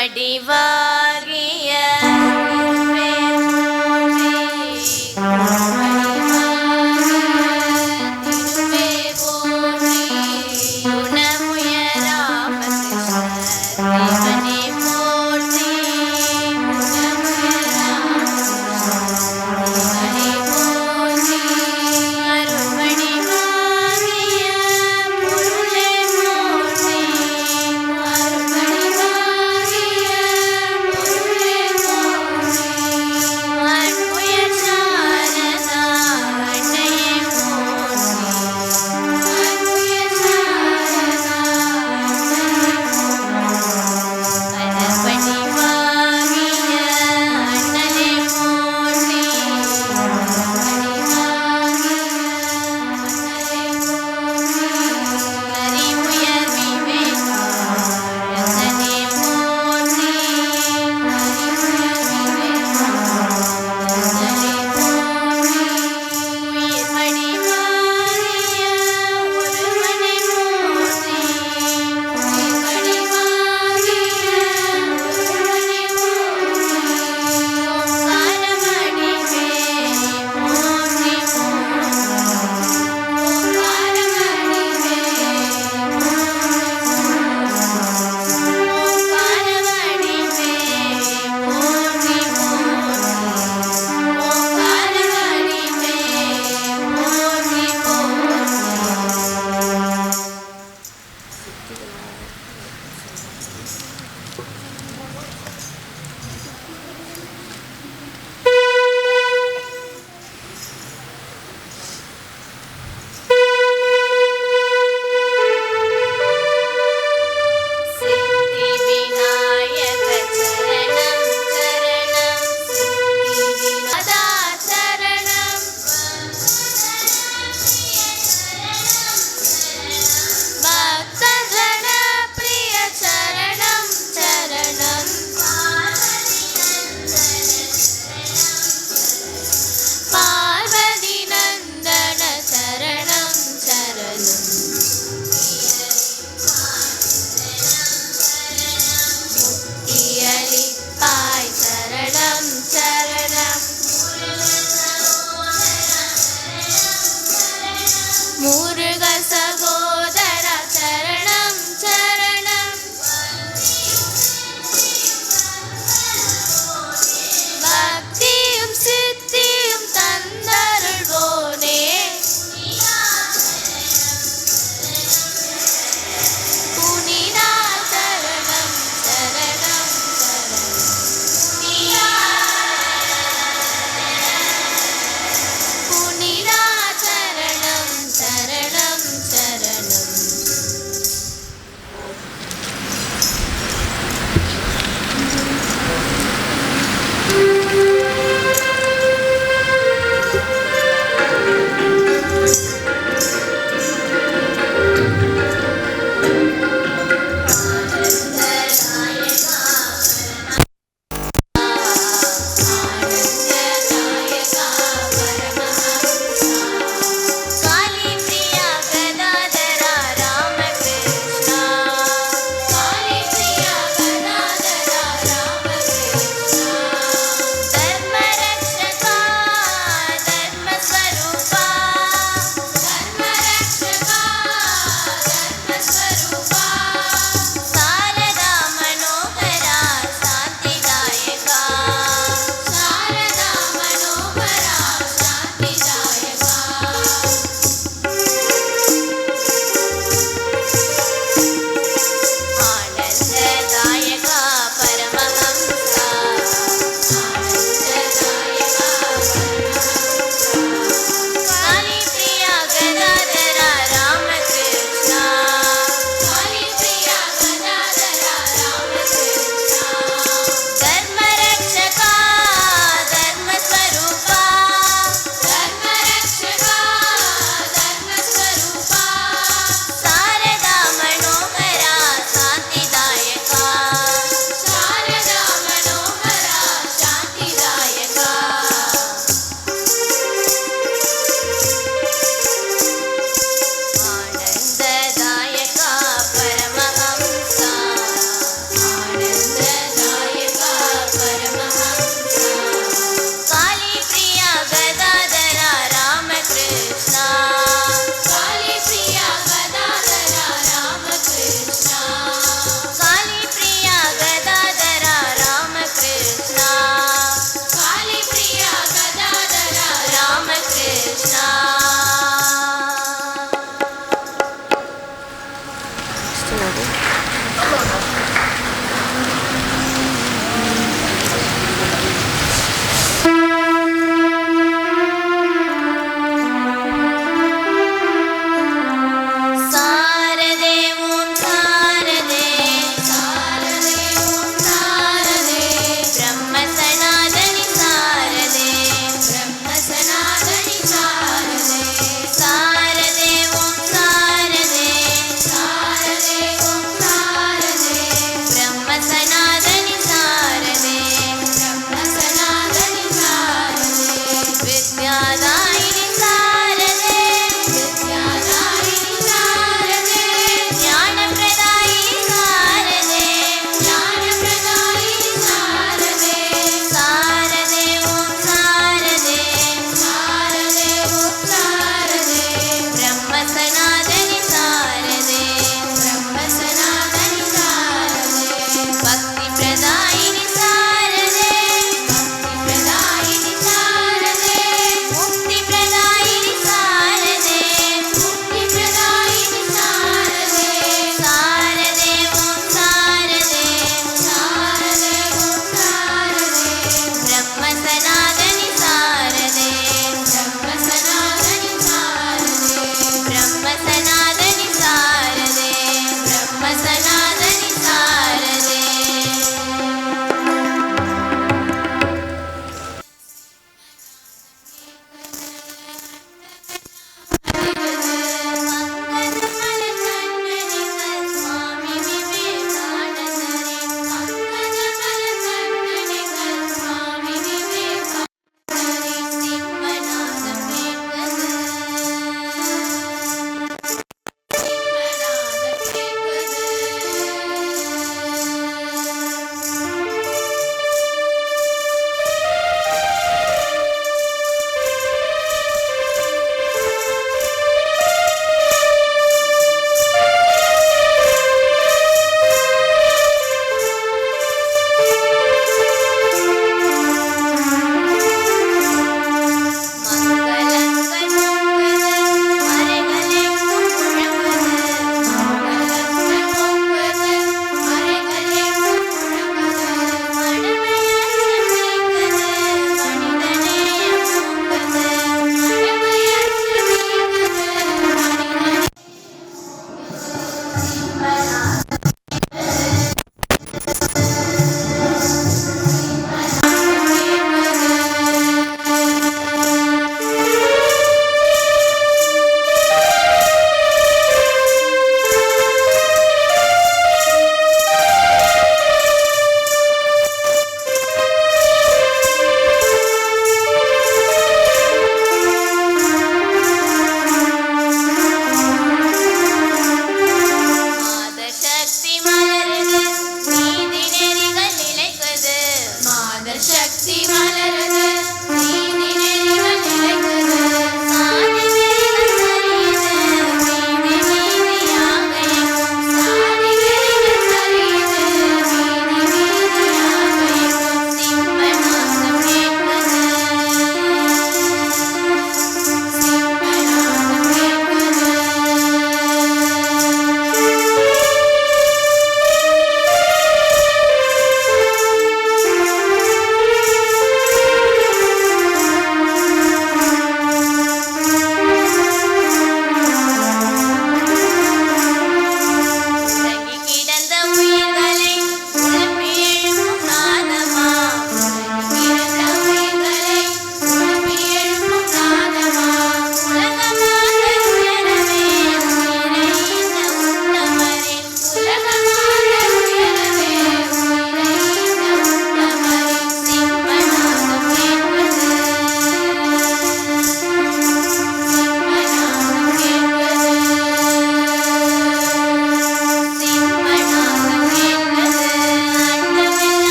வடிவாகிய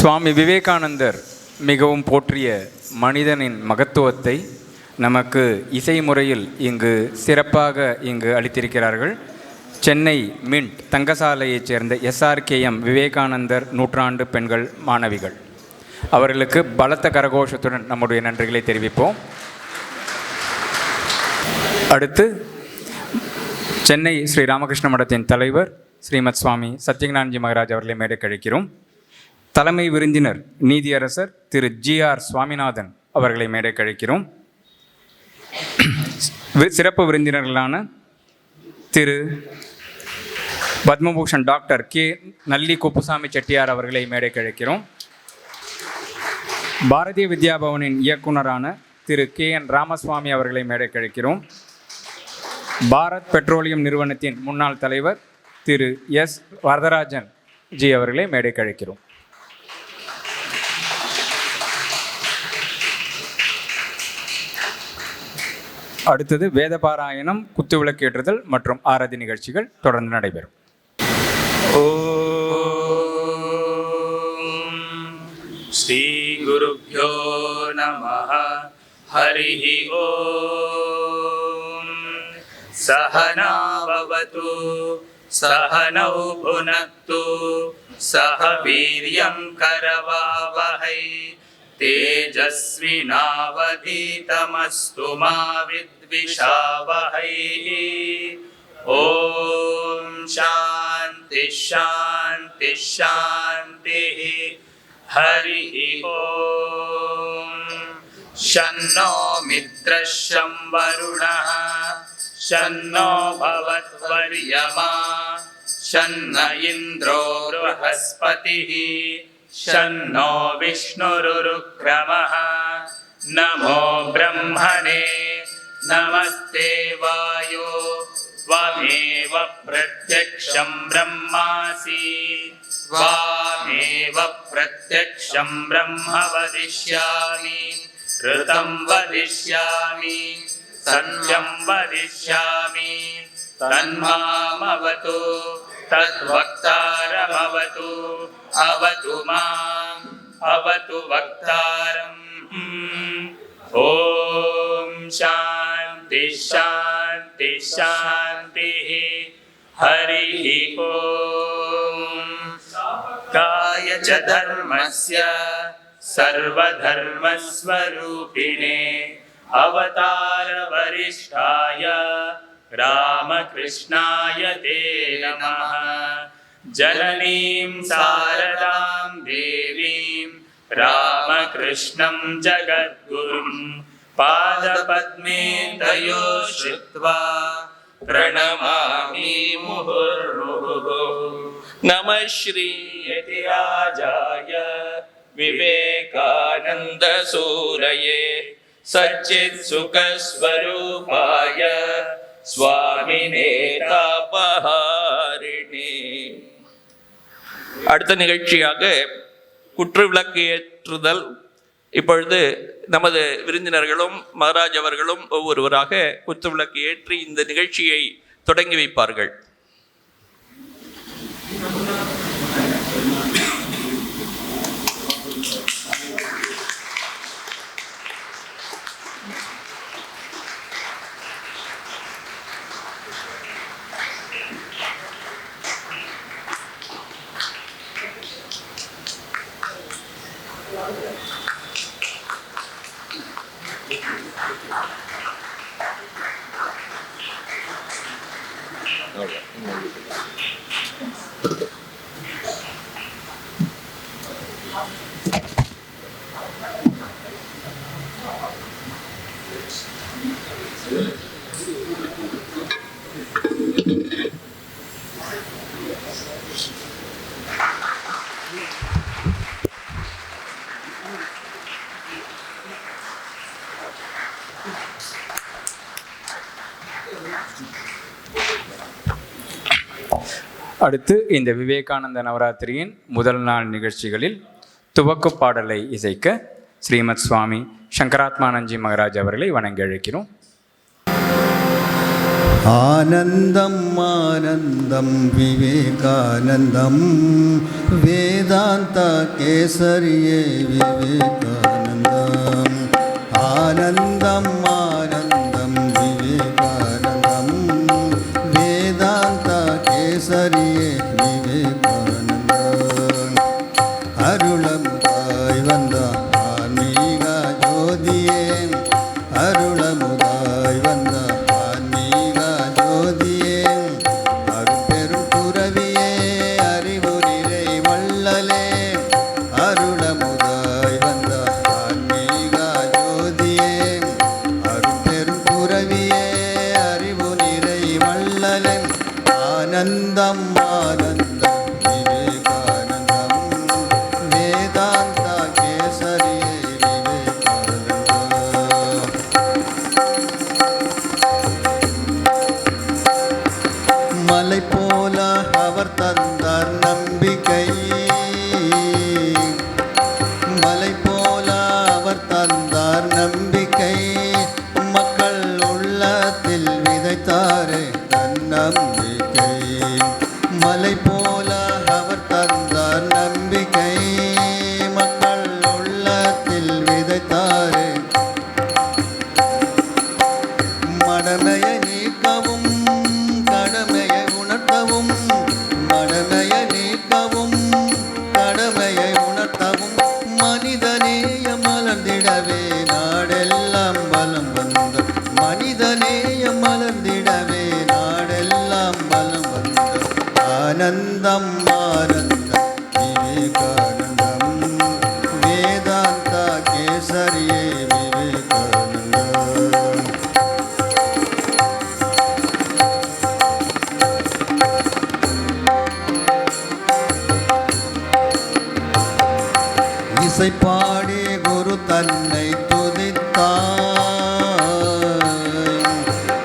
சுவாமி விவேகானந்தர் மிகவும் போற்றிய மனிதனின் மகத்துவத்தை நமக்கு இசை முறையில் இங்கு சிறப்பாக அளித்திருக்கிறார்கள். சென்னை மின்ட் தங்கசாலையைச் சேர்ந்த SRKM விவேகானந்தர் நூற்றாண்டு பெண்கள் மாணவிகள். அவர்களுக்கு பலத்த கரகோஷத்துடன் நம்முடைய நன்றிகளை தெரிவிப்போம். அடுத்து சென்னை ஸ்ரீ ராமகிருஷ்ண மடத்தின் தலைவர் ஸ்ரீமத் சுவாமி சத்யஞானஜி மகாராஜ் அவர்களை மேடைக்கு அழைக்கிறோம். தலைமை விருந்தினர் நீதியரசர் திரு GR சுவாமிநாதன் அவர்களை மேடைக்கு அழைக்கிறோம். சிறப்பு விருந்தினர்களான திரு பத்மபூஷன் டாக்டர் K நல்லி குப்புசாமி செட்டியார் அவர்களை மேடைக்கு அழைக்கிறோம். பாரதிய வித்யா பவனின் இயக்குனரான திரு KN ராமசுவாமி அவர்களை மேடைக்கு அழைக்கிறோம். பாரத் பெட்ரோலியம் நிறுவனத்தின் முன்னாள் தலைவர் திரு S வரதராஜன் ஜி அவர்களை மேடைக்கு அழைக்கிறோம். அடுத்தது வேதபாராயணம், குத்துவிளக்கு ஏற்றுதல் மற்றும் ஆராதி நிகழ்ச்சிகள் தொடர்ந்து நடைபெறும். ஸ்ரீ குருப்யோ நமஹ. ஹரிஹி ஓம். சஹனா பவது சஹனௌ புனக்து சஹ வீர்யம் கரவாவஹை तेजस्विनावधीतमस्तु मा विद्विषावहै. ॐ शान्ति शान्ति शान्तिः. हरिः ॐ. शन्नो मित्रः शं वरुणः शन्नो भवत्वर्यमा शन्न इन्द्रो बृहस्पतिः शन्नो विष्णुरुक्रमः. नमो ब्रह्मणे नमस्ते वायो त्वमेव प्रत्यक्षं ब्रह्मासि त्वामेव प्रत्यक्षं ब्रह्म वदिष्यामि. ऋतं वदिष्यामि सत्यं वदिष्यामि. तन्मामवतु तद्वक्तारमवतु. अवतु माम् अवतु वक्तारम्. ॐ शान्ति शान्ति शान्तिः. हरिः ॐ. काय च धर्मस्य सर्वधर्मस्वरूपिणे अवतारवरिष्ठाय रामकृष्णाय ते नमः. जननीं शारदां देवीं रामकृष्णं जगद्गुरुं पादपद्मे तयो श्रुत्वा प्रणमामि मुहुर्मुहुः. नमः श्री यतिराजाय विवेकानन्दसूरये सच्चित्सुखस्वरूपाय स्वामिने तापहारिणे. அடுத்த நிகழ்ச்சியாக குற்றுவிளக்கு ஏற்றுதல். இப்பொழுது நமது விருந்தினர்களும் மகாராஜ் அவர்களும் ஒவ்வொருவராக குற்றுவிளக்கு ஏற்றி இந்த நிகழ்ச்சியை தொடங்கி வைப்பார்கள். அடுத்து இந்த விவேகானந்த நவராத்திரியின் முதல் நாள் நிகழ்ச்சிகளில் துவக்க பாடலை இசைக்க ஸ்ரீமத் சுவாமி சங்கராத்மானந்த்ஜி மகாராஜ் அவர்களை வணங்கி அழைக்கிறோம். ஆனந்தம் ஆனந்தம் விவேகானந்தம் வேதாந்த கேசரியே விவேகானந்தம். ஆனந்தம் ஆனந்தம் விவேகானந்தம் வேதாந்த கேசரியே விவேகானந்தம். அருளமுதாய் வந்த ஆன்மீக ஜோதியே, அருளமுதாய் வந்த ஆன்மீக ஜோதியே, அருட்பெரும் துறவியே, அறிவு நிறை வள்ளலே, அருளமுதாய் வந்த ஆன்மீக ஜோதியே, அருட்பெரும் துறவியே, அறிவு நிறை வள்ளலே. ஆனந்தம் ஆனந்தம் விவேகானந்தம் வேதாந்த கேசரியே விவேகானந்தம். மலை போல அவர் தந்தார் நம்பிக்கை, மலை போல அவர் தந்தார் நம்பிக்கை, மக்கள் உள்ளத்தில் விதைத்தாரே தன்னம்பிக்கை. மலை போல அவர் தந்தார் நம்பிக்கை, மக்கள் உள்ளத்தில் விதைத்தாரே. மடமையை நீக்கவும் கடமையை உணர்த்தவும், மடமையை நீக்கவும் கடமையை உணர்த்தவும், மனிதநேய மலர்ந்திடவே நாடெல்லாம் பலம் வந்த, மனிதநேய மலர்ந்திடவே நாடெல்லாம் பலம் வந்த. ஆனந்தம் ஆனந்தம் விவேகானந்தம் வேதாந்த கேசரியே விவேகானந்தம். இசைப்பாடி குரு தன்னை துதித்தார்,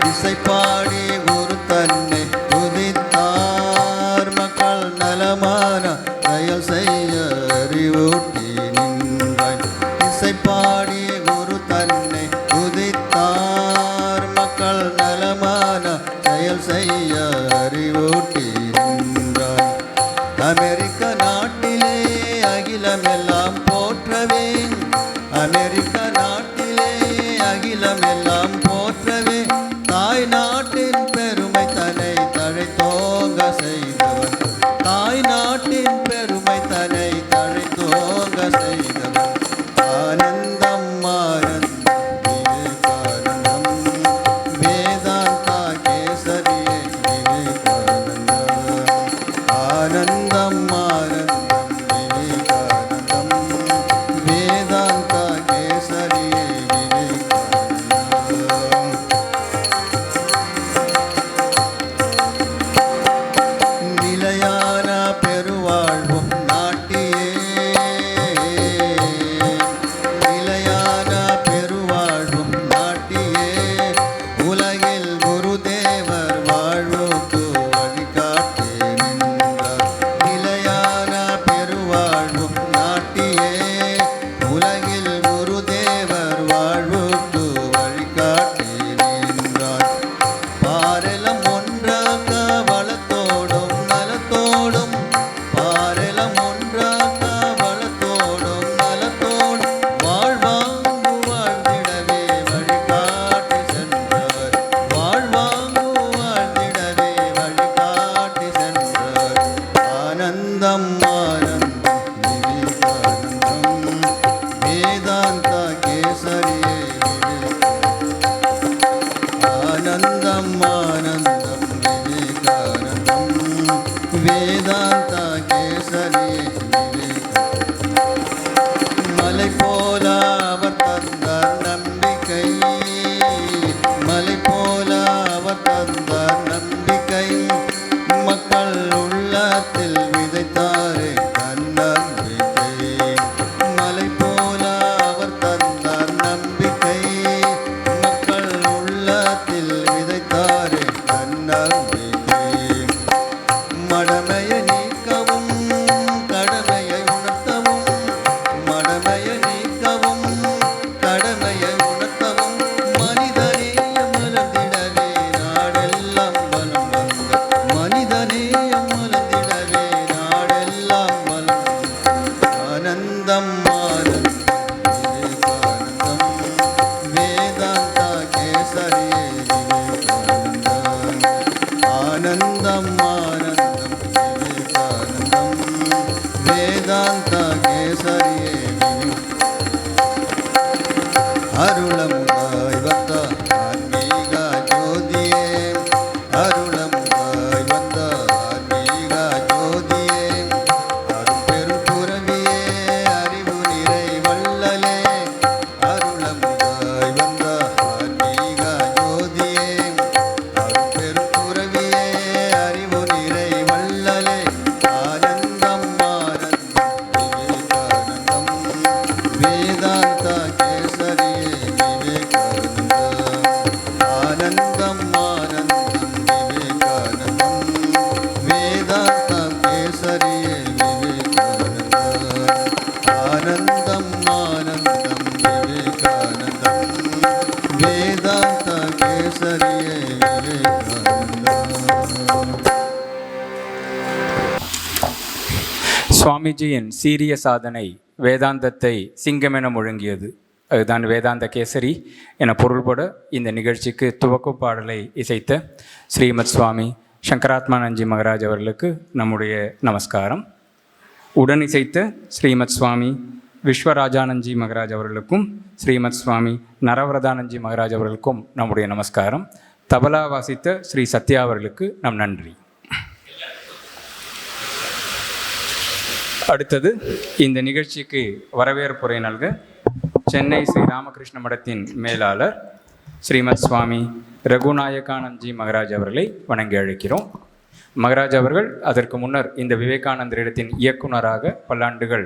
இசைப்பாடி குரு தன்னை துதித்தார், மக்கள் நலமான செயல் செய்ய அறிவூட்டி நின்றாய். இசைப்பாடி குரு தன்னை துதித்தார், மக்கள் நலமான செயல் செய்ய அறிவூட்டி நின்றாய். அமெரிக்க நாட்டிலே அகிலமெல்லாம் போற்றவே, அமெரிக்க நாட்டிலே அருளமுதாய் வந்த ஆன்மீக ஜோதியே அருளமுதாய் வந்த ஆன்மீக ஜோதியே அரும்பெரும் துறவியே அறிவு நிறை வள்ளலே அருளமுதாய் வந்த ஆன்மீக ஜோதியே அரும்பெரும் துறவியே அறிவு நிறை வள்ளலே ஆனந்தம் ஆனந்தம் விவேகானந்தம் வேதாந்த கேசரியே விவேகானந்தம் ஆனந்தம் ஆனந்தம் விவேகானந்தம் வேதாந்த கேசரியே விவேகானந்தம் ஆனந்தம் ஆனந்தம் விவேகானந்தம் வேதாந்த கேசரியே விவேகானந்தம். சுவாமிஜியின் சீரிய சாதனை வேதாந்தத்தை சிங்கமென முழங்கியது. அதுதான் வேதாந்த கேசரி என பொருள்பட இந்த நிகழ்ச்சிக்கு துவக்க பாடலை இசைத்த ஸ்ரீமத் சுவாமி சங்கராத்மானந்த்ஜி மகராஜ் அவர்களுக்கு நம்முடைய நமஸ்காரம். உடன் இசைத்த ஸ்ரீமத் சுவாமி விஸ்வராஜானந்த்ஜி மகராஜ் அவர்களுக்கும் ஸ்ரீமத் சுவாமி நரவரதானந்த்ஜி மகராஜ் அவர்களுக்கும் நம்முடைய நமஸ்காரம். தபலா வாசித்த ஸ்ரீ சத்யா அவர்களுக்கு நம் நன்றி. அடுத்தது இந்த நிகழ்ச்சிக்கு வரவேற்புரை நல்க சென்னை ஸ்ரீ ராமகிருஷ்ண மடத்தின் மேலாளர் ஸ்ரீமத் சுவாமி ரகுநாயகானந்த்ஜி மகராஜ் அவர்களை வணங்கி அழைக்கிறோம். மகராஜ் அவர்கள் அதற்கு முன்னர் இந்த விவேகானந்தர் இடத்தின் இயக்குனராக பல்லாண்டுகள்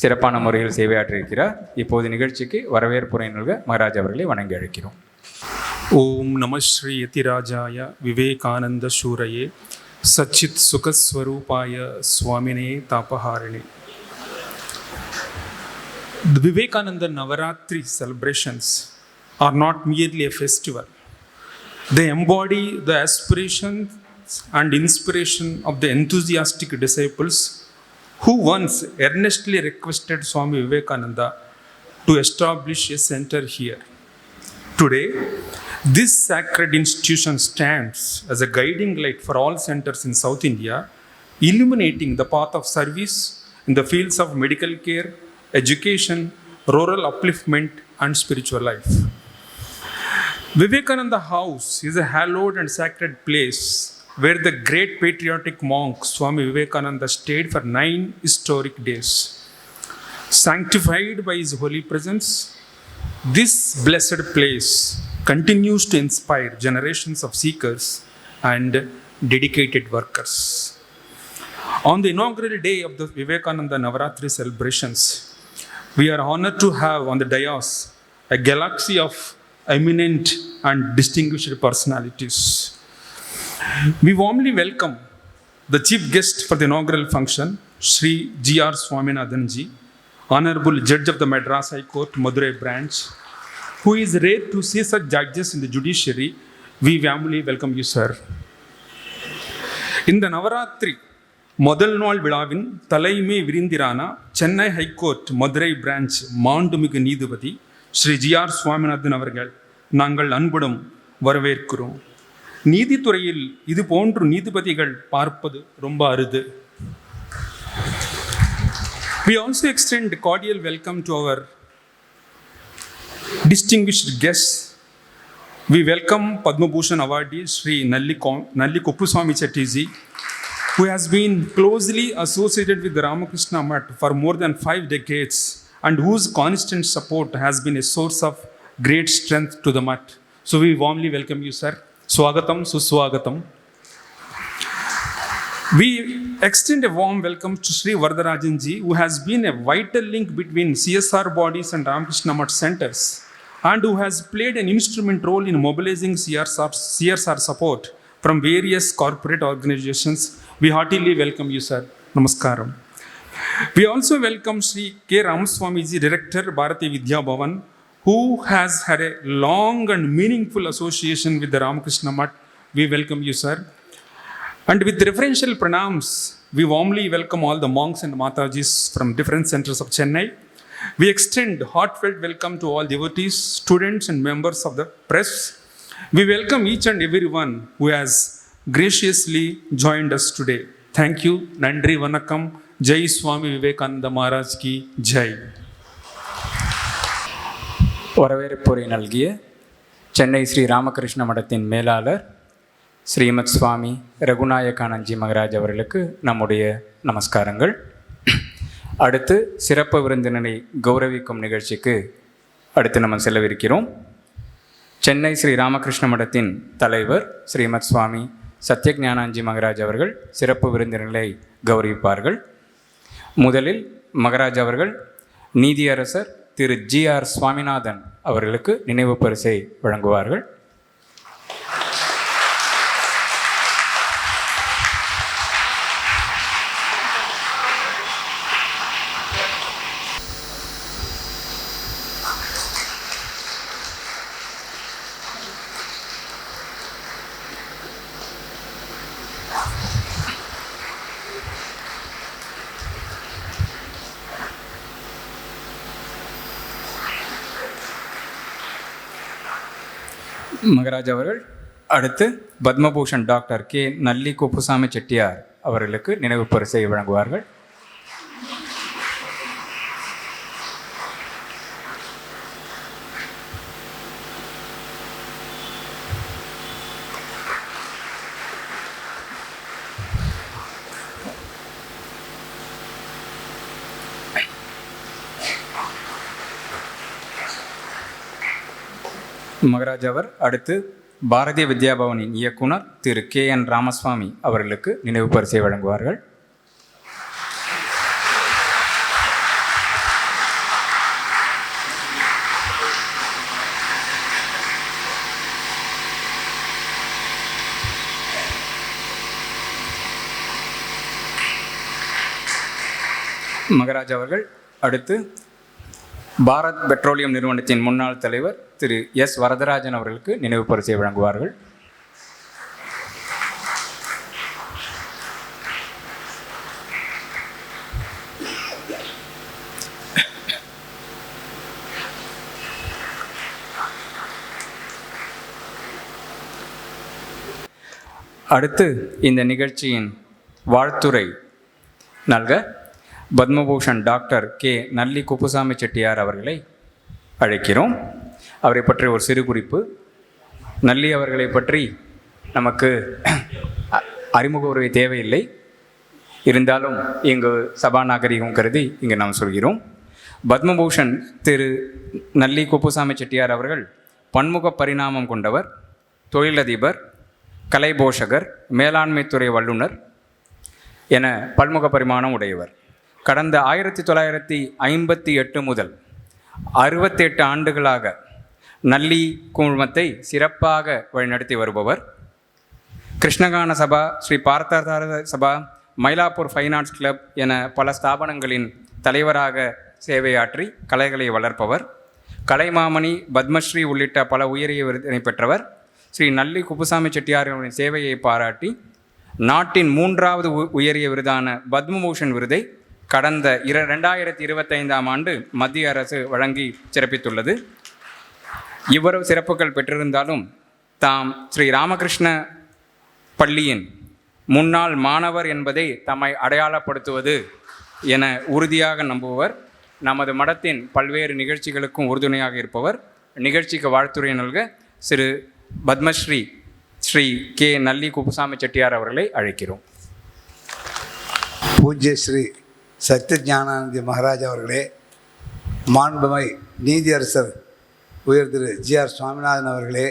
சிறப்பான முறையில் சேவையாற்றிருக்கிறார். இப்போது நிகழ்ச்சிக்கு வரவேற்புரை நல்க மகராஜ் அவர்களை வணங்கி அழைக்கிறோம். ஓம் நம ஸ்ரீ யதிராஜாய Vivekananda சூரையே சச்சித் சுகஸ்வரூபாய சுவாமினே தாபஹாரிணே. The Vivekananda Navaratri celebrations are not merely a festival. They embody the aspirations and inspiration of the enthusiastic disciples who once earnestly requested Swami Vivekananda to establish a center here. Today, this sacred institution stands as a guiding light for all centers in South India, illuminating the path of service in the fields of medical care, education, rural upliftment, and spiritual life. Vivekananda House is a hallowed and sacred place where the great patriotic monk Swami Vivekananda stayed for 9 historic days. Sanctified by his holy presence, this blessed place continues to inspire generations of seekers and dedicated workers. On the inaugural day of the Vivekananda Navaratri celebrations, we are honored to have on the dais a galaxy of eminent and distinguished personalities. We warmly welcome the chief guest for the inaugural function, Sri G.R. Swaminathan-ji, Honorable Judge of the Madras High Court, Madurai branch, who is rare to see such judges in the judiciary. We warmly welcome you, sir. இந்த நவராத்திரி முதல் நாள் விழாவின் தலைமை விருந்திரான Chennai high court Madurai branch மாண்புமிகு நீதிபதி Sri GR. Swaminathan அவர்கள் நாங்கள் அன்புடன் வரவேற்கிறோம். நீதித்துறையில் இது போன்று நீதிபதிகள் பார்ப்பது ரொம்ப அரிது. We also extend a cordial welcome to our distinguished guests. We welcome Padma Bhushan awardee Sri Nalli Kuppuswamy Chetty, who has been closely associated with the Ramakrishna Math for more than 5 decades and whose constant support has been a source of great strength to the Math. So we warmly welcome you, sir. Swagatam, Suswagatam. We extend a warm welcome to Sri Varadarajan-ji, who has been a vital link between CSR bodies and Ramakrishna Math centers, and who has played an instrumental role in mobilizing CSR support from various corporate organizations. We heartily welcome you, sir. Namaskaram. We also welcome Sri K. Ramaswamy-ji, Director, Bharati Vidya Bhavan, who has had a long and meaningful association with the Ramakrishna Math. We welcome you, sir. And with reverential pranams, we warmly welcome all the monks and Matajis from different centers of Chennai. We extend heartfelt welcome to all devotees, students, and members of the press. We welcome each and everyone who has graciously joined us today. Thank you. Nandri Vanakkam. Jai Swami Vivekananda Maharaj ki Jai. வரவேற்புரை நல்கிய சென்னை ஸ்ரீ ராமகிருஷ்ண மடத்தின் மேலாளர் ஸ்ரீமத் சுவாமி ரகுநாயகானந்த்ஜி மகராஜ் அவர்களுக்கு நம்முடைய நமஸ்காரங்கள். அடுத்து சிறப்பு விருந்தினரை கௌரவிக்கும் நிகழ்ச்சிக்கு அடுத்து நம்ம செல்லவிருக்கிறோம். சென்னை ஸ்ரீ ராமகிருஷ்ண மடத்தின் தலைவர் ஸ்ரீமத் சுவாமி சத்யஞானானந்த்ஜி மகராஜ் அவர்கள் சிறப்பு விருந்தினரை கௌரவிப்பார்கள். முதலில் மகராஜ் அவர்கள் நீதியரசர் திரு GR சுவாமிநாதன் அவர்களுக்கு நினைவு பரிசை வழங்குவார்கள். மகராஜ் அவர்கள் அடுத்து பத்மபூஷன் டாக்டர் K. நல்லி குப்புசாமி செட்டியார் அவர்களுக்கு நினைவு பரிசை வழங்குவார்கள். மகராஜ் அவர் அடுத்து பாரதிய வித்யாபவனின் இயக்குனர் திரு KN ராமசுவாமி அவர்களுக்கு நினைவு பரிசை வழங்குவார்கள். மகராஜ் அவர்கள் அடுத்து பாரத் பெட்ரோலியம் நிறுவனத்தின் முன்னாள் தலைவர் திரு S. வரதராஜன் அவர்களுக்கு நினைவு பரிசை வழங்குவார்கள். அடுத்து இந்த நிகழ்ச்சியின் வாழ்த்துரை நல்க பத்மபூஷன் டாக்டர் K. நல்லி குப்புசாமி செட்டியார் அவர்களை அழைக்கிறோம். அவரை பற்றி ஒரு சிறு குறிப்பு. நல்லி அவர்களை பற்றி நமக்கு அறிமுக உரை தேவையில்லை. இருந்தாலும் இங்கு சபாநாகரிகம் கருதி இங்கு நாம் சொல்கிறோம். பத்மபூஷன் திரு நல்லி குப்புசாமி செட்டியார் அவர்கள் பன்முக பரிணாமம் கொண்டவர், தொழிலதிபர், கலைபோஷகர், மேலாண்மைத்துறை வல்லுநர் என பன்முக பரிமாணம் உடையவர். கடந்த 1958 முதல் 68 ஆண்டுகளாக நல்லி குழுமத்தை சிறப்பாக வழிநடத்தி வருபவர். கிருஷ்ணகான சபா, ஸ்ரீ பார்த்தசாரத சபா, மயிலாப்பூர் ஃபைன் ஆர்ட்ஸ் கிளப் என பல ஸ்தாபனங்களின் தலைவராக சேவையாற்றி கலைகளை வளர்ப்பவர். கலைமாமணி, பத்மஸ்ரீ உள்ளிட்ட பல உயரிய விருதினை பெற்றவர். ஸ்ரீ நல்லி குப்புசாமி செட்டியார்களின் சேவையை பாராட்டி நாட்டின் 3வது உயரிய விருதான பத்மபூஷன் விருதை கடந்த 2025ஆம் ஆண்டு மத்திய அரசு வழங்கி சிறப்பித்துள்ளது. இவ்வளவு சிறப்புகள் பெற்றிருந்தாலும் தாம் ஸ்ரீ ராமகிருஷ்ண பள்ளியின் முன்னாள் மாணவர் என்பதை தம்மை அடையாளப்படுத்துவது என உறுதியாக நம்புபவர். நமது மடத்தின் பல்வேறு நிகழ்ச்சிகளுக்கும் உறுதுணையாக இருப்பவர். நிகழ்ச்சிக்கு வாழ்த்துரை நல்க திரு பத்மஸ்ரீ ஸ்ரீ K. நல்லி குப்புசாமி செட்டியார் அவர்களை அழைக்கிறோம். பூஜ்ய ஸ்ரீ சத்யஞானானந்தி மகராஜ் அவர்களே, மாண்புமை நீதியரசர் உயர் திரு GR சுவாமிநாதன் அவர்களே,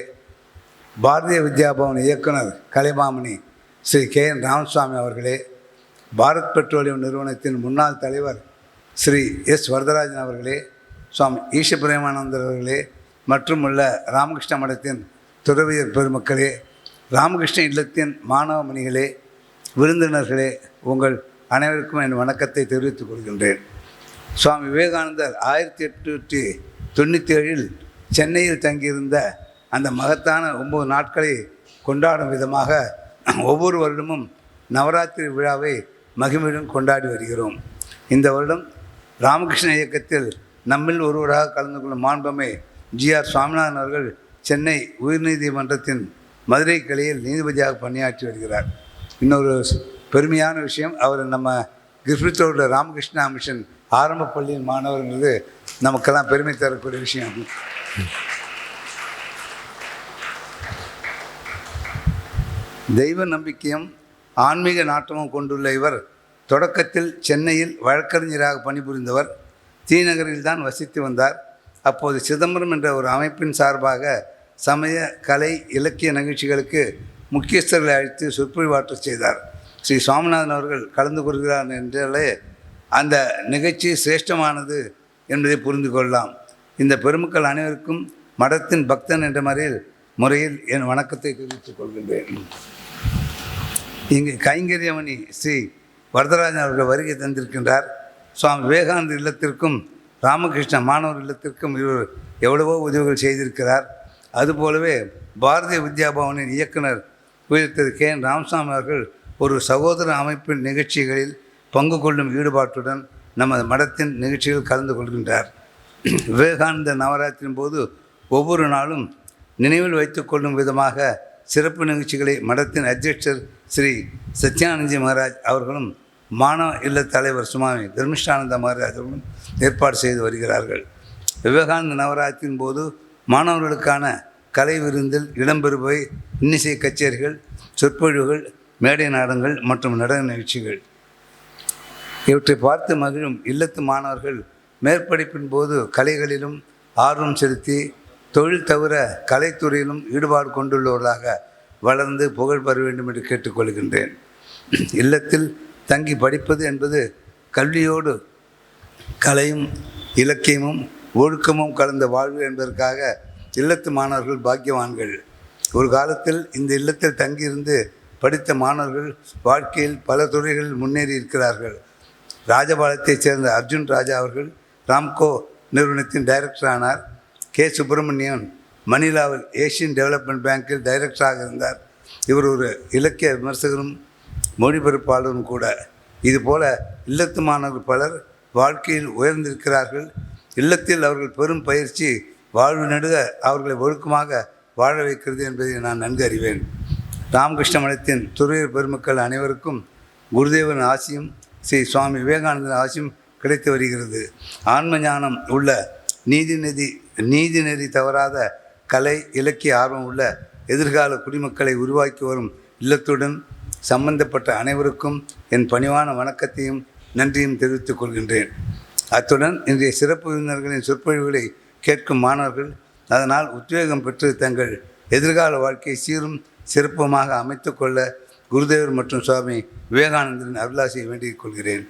பாரதிய வித்யாபவன் இயக்குனர் கலைமாமணி ஸ்ரீ KN ராமசுவாமி அவர்களே, பாரத் பெட்ரோலியம் நிறுவனத்தின் முன்னாள் தலைவர் ஸ்ரீ S. வரதராஜன் அவர்களே, சுவாமி ஈஷ பிரேமானந்தர் அவர்களே, மற்றும் உள்ள ராமகிருஷ்ண மடத்தின் துறவியர் பெருமக்களே, ராமகிருஷ்ண இல்லத்தின் மாணவ மணிகளே, விருந்தினர்களே, உங்கள் அனைவருக்கும் என் வணக்கத்தை தெரிவித்துக் கொள்கின்றேன். சுவாமி விவேகானந்தர் 1897 சென்னையில் தங்கியிருந்த அந்த மகத்தான 9 நாட்களை கொண்டாடும் விதமாக ஒவ்வொரு வருடமும் நவராத்திரி விழாவை மகிமையுடன் கொண்டாடி வருகிறோம். இந்த வருடம் ராமகிருஷ்ண இயக்கத்தில் நம்மில் ஒருவராக கலந்து கொள்ளும் மாண்புமை GR சுவாமிநாதன் அவர்கள் சென்னை உயர்நீதிமன்றத்தின் மதுரை கிளையில் நீதிபதியாக பணியாற்றி வருகிறார். இன்னொரு பெருமையான விஷயம், அவர் நம்ம கிரிஃபித்தோட ராமகிருஷ்ணா மிஷன் ஆரம்ப பள்ளியின் மாணவர்ங்கிறது நமக்கெல்லாம் பெருமை தரக்கூடிய விஷயம். தெய்வ நம்பிக்கையும் ஆன்மீக நாட்டமும் கொண்டுள்ள இவர் தொடக்கத்தில் சென்னையில் வழக்கறிஞராக பணிபுரிந்தவர். தீநகரில் தான் வசித்து வந்தார். அப்போது சிதம்பரம் என்ற ஒரு அமைப்பின் சார்பாக சமய, கலை, இலக்கிய நிகழ்ச்சிகளுக்கு முக்கியஸ்தர்களை அழைத்து சொற்பொழிவாற்ற செய்தார். ஸ்ரீ சுவாமிநாதன் அவர்கள் கலந்து கொள்கிறார் என்றாலே அந்த நிகழ்ச்சி சிரேஷ்டமானது என்பதை புரிந்து கொள்ளலாம். இந்த பெருமக்கள் அனைவருக்கும் மடத்தின் பக்தன் என்ற முறையில் என் வணக்கத்தை தெரிவித்துக் கொள்கின்றேன். இங்கு கைங்கரியமணி ஸ்ரீ வரதராஜன் அவர்கள் வருகை தந்திருக்கின்றார். சுவாமி விவேகானந்தர் இல்லத்திற்கும் ராமகிருஷ்ண மாணவர் இல்லத்திற்கும் இவர் எவ்வளவோ உதவிகள் செய்திருக்கிறார். அதுபோலவே பாரதிய வித்யாபவனின் இயக்குனர் உயர்த்திரு கே என் ராமசாமி அவர்கள் ஒரு சகோதர அமைப்பின் நிகழ்ச்சிகளில் பங்கு கொள்ளும் ஈடுபாட்டுடன் நமது மடத்தின் நிகழ்ச்சிகள் கலந்து கொள்கின்றார். விவேகானந்த நவராத்திரியின் போது ஒவ்வொரு நாளும் நினைவில் வைத்து கொள்ளும் விதமாக சிறப்பு நிகழ்ச்சிகளை மடத்தின் அத்தியட்சர் ஸ்ரீ சத்யானந்தி மகாராஜ் அவர்களும் மாணவ இல்ல தலைவர் சுவாமி தர்மிஷ்டானந்த மகாராஜ் அவர்களும் ஏற்பாடு செய்து வருகிறார்கள். விவேகானந்த நவராத்திரியின் போது மாணவர்களுக்கான கலை விருந்தில் இடம்பெறுபவை இன்னிசை கச்சேரிகள், சொற்பொழிவுகள், மேடை நாடகங்கள் மற்றும் நடன நிகழ்ச்சிகள். இவற்றை பார்த்து மகிழும் இல்லத்து மாணவர்கள் மேற்படிப்பின் போது கலைகளிலும் ஆர்வம் செலுத்தி தொழில் தவிர கலைத்துறையிலும் ஈடுபாடு கொண்டுள்ளவர்களாக வளர்ந்து புகழ் பெற வேண்டும் என்று கேட்டுக்கொள்கின்றேன். இல்லத்தில் தங்கி படிப்பது என்பது கல்வியோடு கலையும் இலக்கியமும் ஒழுக்கமும் கலந்த வாழ்வு என்பதற்காக இல்லத்து மாணவர்கள் பாக்கியவான்கள். ஒரு காலத்தில் இந்த இல்லத்தில் தங்கியிருந்து படித்த மாணவர்கள் வாழ்க்கையில் பல துறைகளில் முன்னேறி இருக்கிறார்கள். ராஜபாளையத்தைச் சேர்ந்த அர்ஜுன் ராஜா அவர்கள் ராம்கோ நிறுவனத்தின் டைரக்டர் ஆனார். கே சுப்பிரமணியன் மணிலாவில் ஏஷியன் டெவலப்மெண்ட் பேங்கில் டைரக்டராக இருந்தார். இவர் ஒரு இலக்கிய விமர்சகரும் மொழிபெயர்ப்பாளரும் கூட. இதுபோல இல்லத்து மாணவர்கள் பலர் வாழ்க்கையில் உயர்ந்திருக்கிறார்கள். இல்லத்தில் அவர்கள் பெரும் பயிற்சி வாழ்வு நடுக அவர்களை ஒழுக்கமாக வாழ வைக்கிறது என்பதை நான் நன்கு அறிவேன். ராமகிருஷ்ண மடத்தின் துறையர் பெருமக்கள் அனைவருக்கும் குருதேவன் ஆசியும் ஸ்ரீ சுவாமி விவேகானந்தன் ஆசியும் கிடைத்து வருகிறது. ஆன்ம ஞானம் உள்ள நீதி நெறி தவறாத கலை இலக்கிய ஆர்வம் உள்ள எதிர்கால குடிமக்களை உருவாக்கி வரும் இல்லத்துடன் சம்பந்தப்பட்ட அனைவருக்கும் என் பணிவான வணக்கத்தையும் நன்றியும் தெரிவித்துக் கொள்கின்றேன். அத்துடன் இன்றைய சிறப்பு விருந்தினர்களின் சொற்பொழிவுகளை கேட்கும் மாணவர்கள் அதனால் உத்வேகம் பெற்று தங்கள் எதிர்கால வாழ்க்கையை சீரும் சிறப்புமாக அமைத்து கொள்ள குருதேவர் மற்றும் சுவாமி விவேகானந்தரின் அருளாசியை வேண்டிக் கொள்கிறேன்.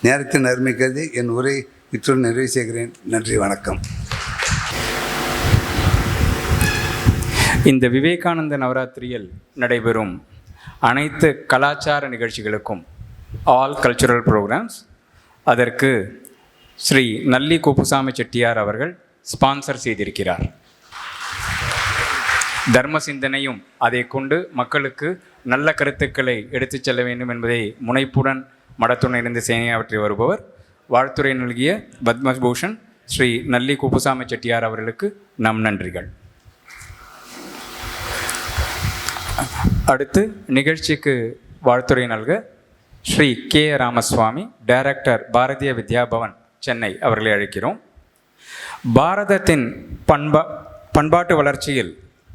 நேரத்தின் அருமை கருதி என் உரை இத்துடன் நிறைவு செய்கிறேன். நன்றி, வணக்கம். இந்த விவேகானந்த நவராத்திரியில் நடைபெறும் அனைத்து கலாச்சார நிகழ்ச்சிகளுக்கும் ஆல் கல்ச்சுரல் ப்ரோக்ராம்ஸ் அதற்கு ஸ்ரீ நல்லி குப்புசாமி செட்டியார் அவர்கள் ஸ்பான்சர் செய்திருக்கிறார். தர்ம சிந்தனையும் அதை கொண்டு மக்களுக்கு நல்ல கருத்துக்களை எடுத்துச் செல்ல வேண்டும் என்பதை முனைப்புடன் மடத்துடன் இருந்து சேனையாற்றி வருபவர் வாழ்த்துறை நல்கிய பத்மபூஷன் ஸ்ரீ நல்லி குப்புசாமி செட்டியார் அவர்களுக்கு நம் நன்றிகள். அடுத்து நிகழ்ச்சிக்கு வாழ்த்துறை நல்க ஸ்ரீ கே ராமசுவாமி, டைரக்டர் பாரதிய வித்யாபவன் சென்னை அவர்களை அழைக்கிறோம். பாரதத்தின் பண்பாட்டு வளர்ச்சியில்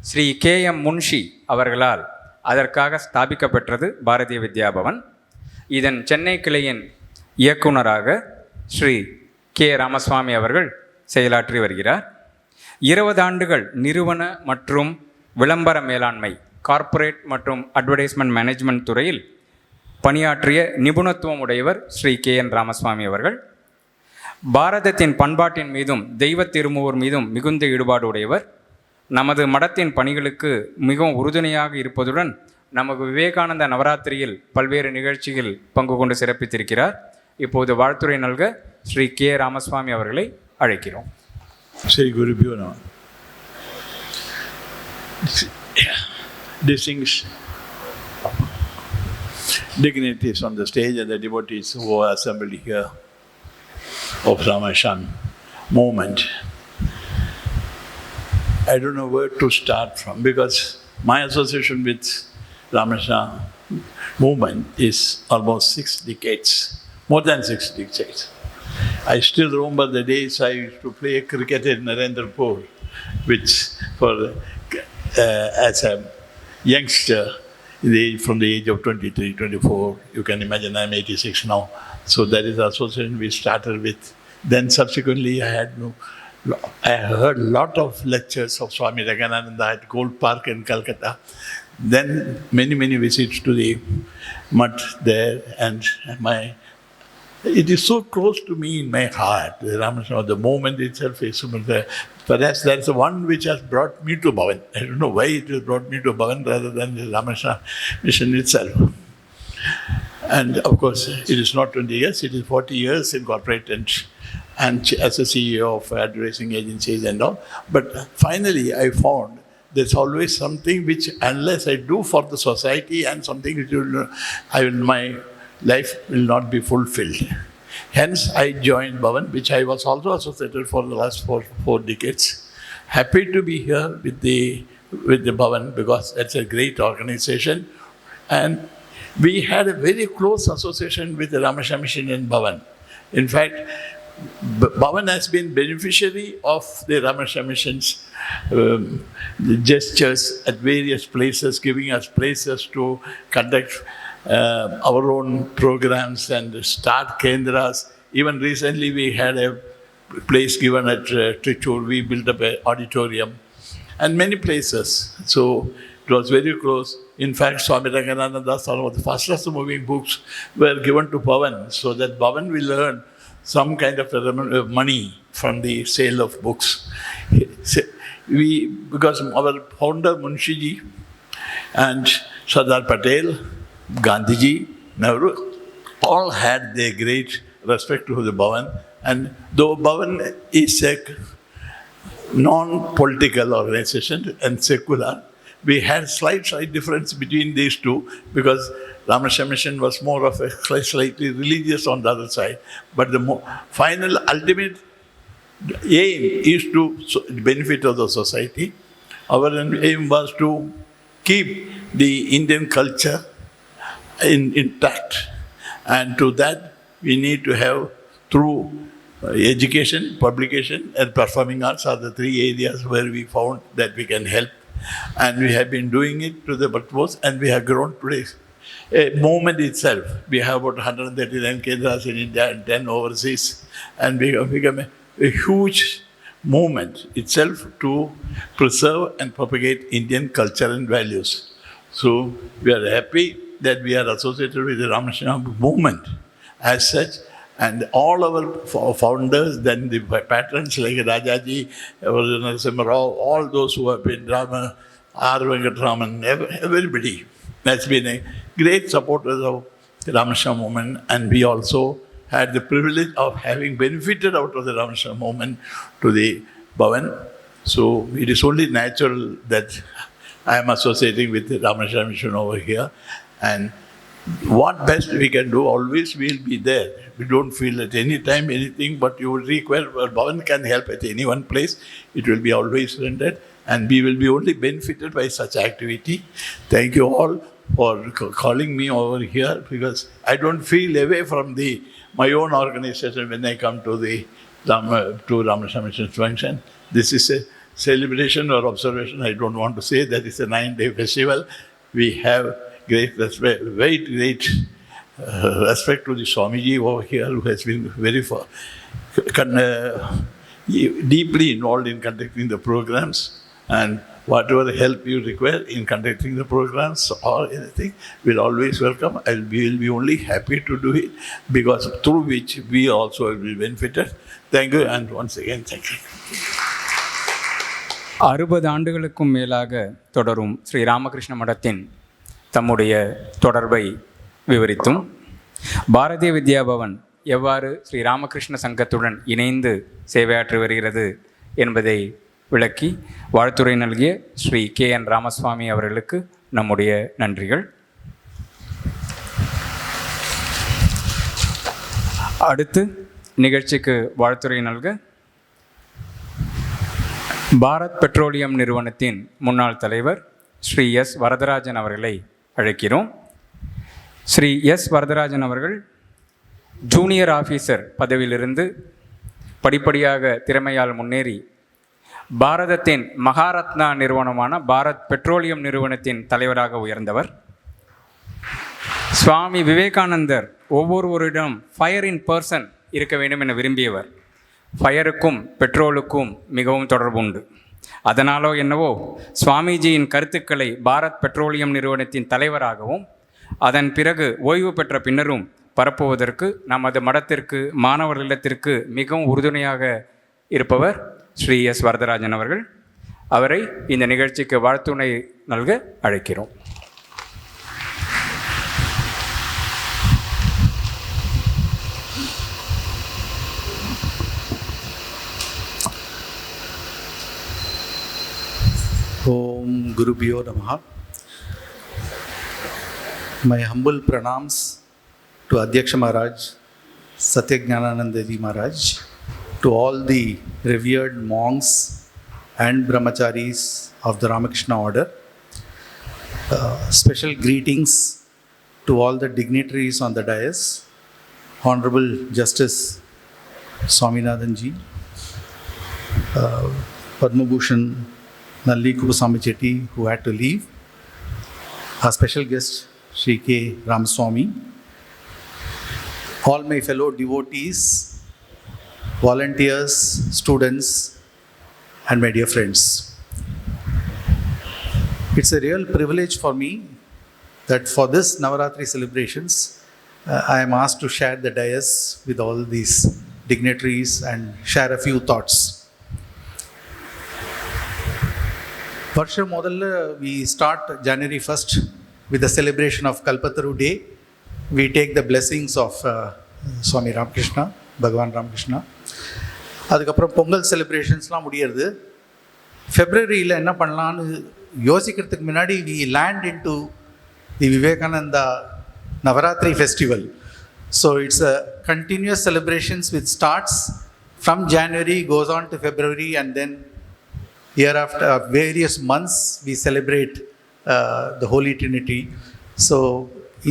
ஸ்ரீ கே எம் முன்ஷி அவர்களால் அதற்காக ஸ்தாபிக்கப்பெற்றது பாரதிய வித்யாபவன். இதன் சென்னை கிளையின் இயக்குனராக ஸ்ரீ கே ராமசுவாமி அவர்கள் செயலாற்றி வருகிறார். 20 ஆண்டுகள் நிறுவன மற்றும் விளம்பர மேலாண்மை, கார்ப்பரேட் மற்றும் அட்வர்டைஸ்மெண்ட் மேனேஜ்மெண்ட் துறையில் பணியாற்றிய நிபுணத்துவம் உடையவர் ஸ்ரீ கே என் ராமசுவாமி அவர்கள். பாரதத்தின் பண்பாட்டின் மீதும் தெய்வ திருமூவர் மீதும் மிகுந்த ஈடுபாடு உடையவர். நமது மடத்தின் பணிகளுக்கு மிகவும் உறுதுணையாக இருப்பதுடன் நமக்கு விவேகானந்த நவராத்திரியில் பல்வேறு நிகழ்ச்சிகள் பங்கு கொண்டு சிறப்பித்திருக்கிறார். இப்போது வாழ்த்துறை நல்க ஸ்ரீ கே ராமசுவாமி அவர்களை அழைக்கிறோம். Sri Guru Bhyo Namah. Distinguished dignitaries on the stage and the devotees who are assembled here of Ramayana movement. I don't know where to start from because my association with Ramayana movement is almost 6 decades, more than 6 decades. I still remember the days I used to play cricket in Narendrapur, which as a youngster, from the age of 23, 24, you can imagine I'm 86 now. So that is the association we started with. Then subsequently I heard a lot of lectures of Swami Raghunandananda at Gold Park in Calcutta. Then many visits to the mutt there, and it is so close to me in my heart. The Ramakrishna, the moment itself is perhaps that's the one which has brought me to Bhavan. I don't know why it has brought me to Bhavan rather than the Ramakrishna mission itself. And of course, it is not 20 years, it is 40 years incorporated and as a CEO of advertising agencies and all. But finally, I found there's always something which, unless I do for the society and something which my life will not be fulfilled. Hence, I joined Bhavan, which I was also associated for the last four decades. Happy to be here with the Bhavan because it's a great organization. And we had a very close association with the Ramakrishna Mission in Bhavan. In fact, Bhavan has been beneficiary of the Ramakrishna Mission's gestures at various places, giving us places to conduct our own programs and start kendras. Even recently we had a place given at Trichur. We built up an auditorium and many places. So it was very close. In fact, Swami Raghunandananda, some of the fastest moving books were given to Bhavan so that Bhavan will earn some kind of money from the sale of books. Because our founder Munshiji and Sardar Patel, Gandhiji, Nehru, all had their great respect to the Bhavan. And though Bhavan is a non-political organization and secular, we had slight difference between these two because Ramakrishna Mission was more of a slightly religious on the other side. But the final ultimate aim is to benefit of the society. Our aim was to keep the Indian culture intact. And to that, we need to have through education, publication, and performing arts are the three areas where we found that we can help. And we have been doing it to the utmost, and we have grown today. A movement itself, we have about 139 kendras in India and 10 overseas, and we have become a huge movement itself to preserve and propagate Indian culture and values. So we are happy that we are associated with the Ramakrishna movement as such. And all our founders, then the patrons like Rajaji, Narasimha Rao, all those who have been Rama, R. Venkatraman, everybody has been a great supporters of the Ramakrishna movement. And we also had the privilege of having benefited out of the Ramakrishna movement to the Bhavan. So it is only natural that I am associating with the Ramakrishna Mission over here. And what best we can do, always we will be there. We don't feel at any time anything, but you will require, Bhavan can help at any one place. It will be always rendered, and we will be only benefited by such activity. Thank you all for calling me over here, because I don't feel away from my own organization when I come to the Ramakrishna Mission function. This is a celebration or observation. I don't want to say that it's a 9-day festival. We have great respect, very great respect to the Swamiji over here, who has been very deeply involved in conducting the programs, and whatever help you require in conducting the programs or anything, we'll always welcome. We'll be only happy to do it, because through which we also will be benefited. Thank you, and once again, thank you. 60 ஆண்டுகளுக்கும் மேலாக தொடரும் ஸ்ரீ ராமகிருஷ்ண மடத்தின் தம்முடைய தொடர்பை விவரித்தும், பாரதிய வித்யா பவன் எவ்வாறு ஸ்ரீ ராமகிருஷ்ண சங்கத்துடன் இணைந்து சேவையாற்றி வருகிறது என்பதை விளக்கி வாழ்த்துரை நல்கிய ஸ்ரீ KN ராமசுவாமி அவர்களுக்கு நம்முடைய நன்றிகள். அடுத்து நிகழ்ச்சிக்கு வாழ்த்துரை நல்க பாரத் பெட்ரோலியம் நிறுவனத்தின் முன்னாள் தலைவர் ஸ்ரீ S. வரதராஜன் அவர்களை அழைக்கிறோம். ஸ்ரீ S. வரதராஜன் அவர்கள் ஜூனியர் ஆஃபீஸர் பதவியிலிருந்து படிப்படியாக திறமையால் முன்னேறி பாரதத்தின் மகாரத்னா நிறுவனமான பாரத் பெட்ரோலியம் நிறுவனத்தின் தலைவராக உயர்ந்தவர். சுவாமி விவேகானந்தர் ஒவ்வொருவரிடம் ஃபயர் இன் பர்சன் இருக்க வேண்டும் என விரும்பியவர். ஃபயருக்கும் பெட்ரோலுக்கும் மிகவும் தொடர்பு உண்டு. அதனாலோ என்னவோ சுவாமிஜியின் கருத்துக்களை பாரத் பெட்ரோலியம் நிறுவனத்தின் தலைவராகவும் அதன் பிறகு ஓய்வு பெற்ற பின்னரும் பரப்புவதற்கு நமது மடத்திற்கு மாணவர் இல்லத்திற்கு மிகவும் உறுதுணையாக இருப்பவர் ஸ்ரீ எஸ் வரதராஜன் அவர்கள். அவரை இந்த நிகழ்ச்சிக்கு வாழ்த்துணை நல்க அழைக்கிறோம். Om Gurubhyo Namaha. My humble pranams to Adhyaksha Maharaj, Satyagnanananda Ji Maharaj, to all the revered monks and brahmacharis of the Ramakrishna order. Special greetings to all the dignitaries on the dais, Honorable Justice Swaminathan Ji, Padma Bhushan Nalli Kupasamy Chetty, who had to leave, our special guest Sri K. Ramaswamy, all my fellow devotees, volunteers, students, and my dear friends. It's a real privilege for me that for this Navaratri celebrations, I am asked to share the dais with all these dignitaries and share a few thoughts. Varsham Modalla, we start January 1st with the celebration of Kalpataru Day. We take the blessings of Swami Ramakrishna, Bhagavan Ramakrishna. அதுக்கப்புறம் பொங்கல் செலிப்ரேஷன்ஸ்லாம் முடியறது. ஃபெப்ரவரியில் என்ன பண்ணலான்னு யோசிக்கிறதுக்கு முன்னாடி we land in to the Vivekananda Navaratri festival. So it's a continuous celebrations with starts from January, goes on to February, and then year after various months we celebrate the Holy Trinity. So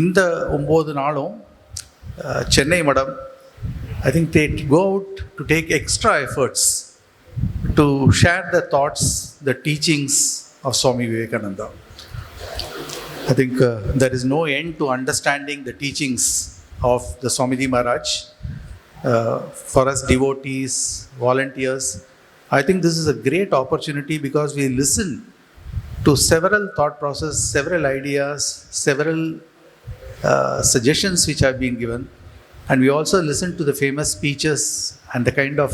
in the 9 நாளும் Chennai Madam, I think they go out to take extra efforts to share the thoughts, the teachings of Swami Vivekananda. I think there is no end to understanding the teachings of the Swamiji Maharaj. For us devotees, volunteers, I think this is a great opportunity because we listen to several thought processes, several ideas, several suggestions which have been given, and we also listen to the famous speeches and the kind of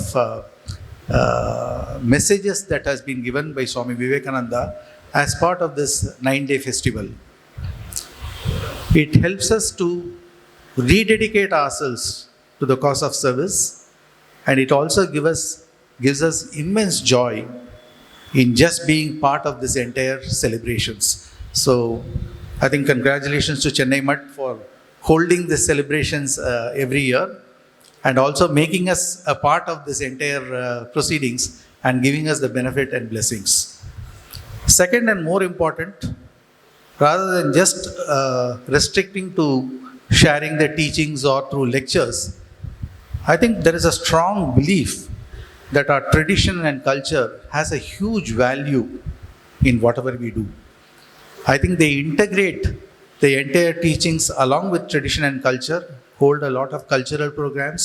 messages that has been given by Swami Vivekananda as part of this 9-day festival. It helps us to rededicate ourselves to the cause of service, and it also gives us immense joy in just being part of this entire celebrations. So I think congratulations to Chennai Mutt for holding these celebrations every year and also making us a part of this entire proceedings and giving us the benefit and blessings. Second and more important, rather than just restricting to sharing the teachings or through lectures, I think there is a strong belief that our tradition and culture has a huge value in whatever we do. I think they integrate the entire teachings along with tradition and culture, hold a lot of cultural programs.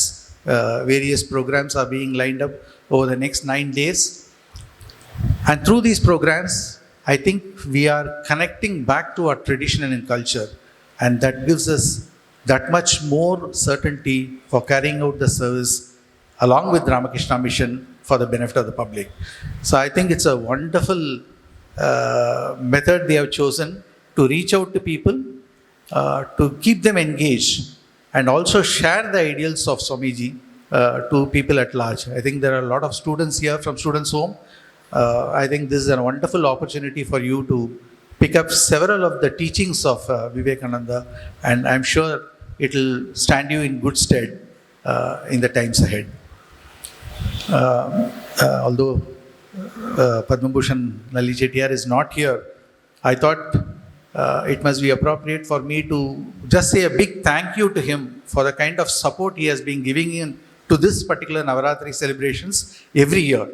Various programs are being lined up over the next 9 days. And through these programs, I think we are connecting back to our tradition and culture. And that gives us that much more certainty for carrying out the service along with Ramakrishna Mission for the benefit of the public. So I think it's a wonderful method they have chosen to reach out to people, to keep them engaged and also share the ideals of Swamiji to people at large. I think there are a lot of students here from Students' Home. I think this is a wonderful opportunity for you to pick up several of the teachings of Vivekananda, and I'm sure it will stand you in good stead in the times ahead. Although Padma Bhushan Nalli Chettiar is not here, I thought it must be appropriate for me to just say a big thank you to him for the kind of support he has been giving to this particular Navaratri celebrations every year.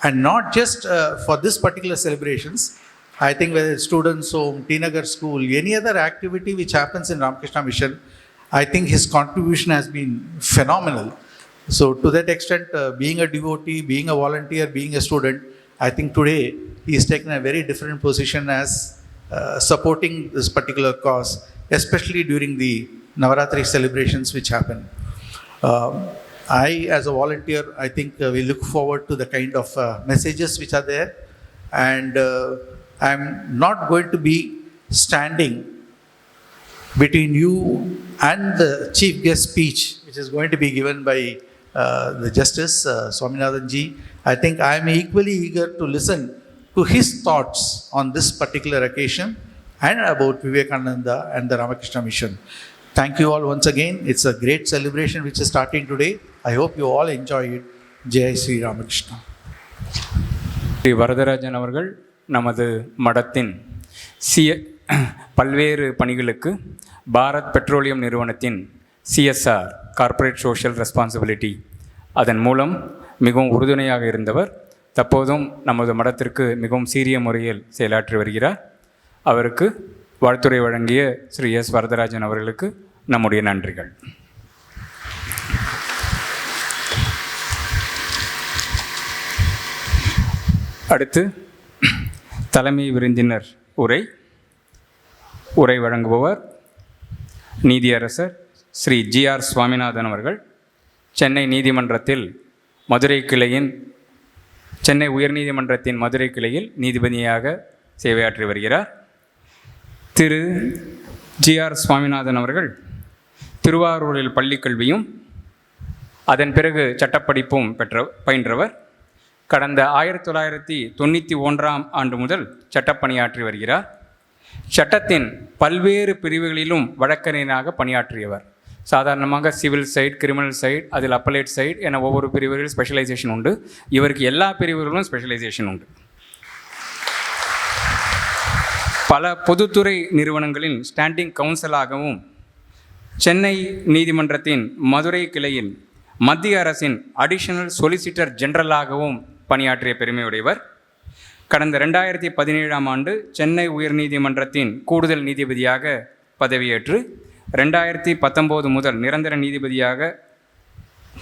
And not just for this particular celebrations, I think whether it's students' home, Tinagar school, any other activity which happens in Ramakrishna Mission, I think his contribution has been phenomenal. So to that extent, being a devotee, being a volunteer, being a student, I think today he has taken a very different position as supporting this particular cause, especially during the Navaratri celebrations which happen. I, as a volunteer, I think we look forward to the kind of messages which are there, and I'm not going to be standing between you and the chief guest speech, which is going to be given by the Justice Swaminathan ji. I think I am equally eager to listen to his thoughts on this particular occasion and about Vivekananda and the Ramakrishna Mission. Thank you all once again. It's a great celebration which is starting today. I hope you all enjoy it. Jai Sri Ramakrishna. Sri Varadarajan அவர்கள் நமது மடத்தின் பல்வேறு பணிகளுக்கு Bharat petroleum நிறுவனத்தின் CSR corporate social responsibility அதன் மூலம் மிகவும் உறுதுணையாக இருந்தவர். தற்போதும் நமது மடத்திற்கு மிகவும் சீரிய முறையில் செயலாற்றி வருகிறார். அவருக்கு வாழ்த்துரை வழங்கிய ஸ்ரீ எஸ் வரதராஜன் அவர்களுக்கு நம்முடைய நன்றிகள். அடுத்து தலைமை விருந்தினர் உரை வழங்குபவர் நீதியரசர் ஸ்ரீ GR சுவாமிநாதன் அவர்கள். சென்னை உயர்நீதிமன்றத்தின் மதுரை கிளையில் நீதிபதியாக சேவையாற்றி வருகிறார். திரு GR சுவாமிநாதன் அவர்கள் திருவாரூரில் பள்ளிக்கல்வியும் அதன் பிறகு சட்டப்படிப்பும் பயின்றவர். கடந்த 1991ஆம் ஆண்டு முதல் சட்டப்பணியாற்றி வருகிறார். சட்டத்தின் பல்வேறு பிரிவுகளிலும் வழக்கறிஞராக பணியாற்றியவர். சாதாரணமாக சிவில் சைட், கிரிமினல் சைட், அதில் அப்பலேட் சைட் என ஒவ்வொரு பிரிவுகளில் ஸ்பெஷலைசேஷன் உண்டு. இவருக்கு எல்லா பிரிவுகளிலும் ஸ்பெஷலைசேஷன் உண்டு. பல பொதுத்துறை நிறுவனங்களின் ஸ்டாண்டிங் கவுன்சிலாகவும், சென்னை நீதிமன்றத்தின் மதுரை கிளையில் மத்திய அரசின் அடிஷனல் சொலிசிட்டர் ஜெனரலாகவும் பணியாற்றிய பெருமையுடையவர். கடந்த 2017ஆம் ஆண்டு சென்னை உயர்நீதிமன்றத்தின் கூடுதல் நீதிபதியாக பதவியேற்று 2019 முதல் நிரந்தர நீதிபதியாக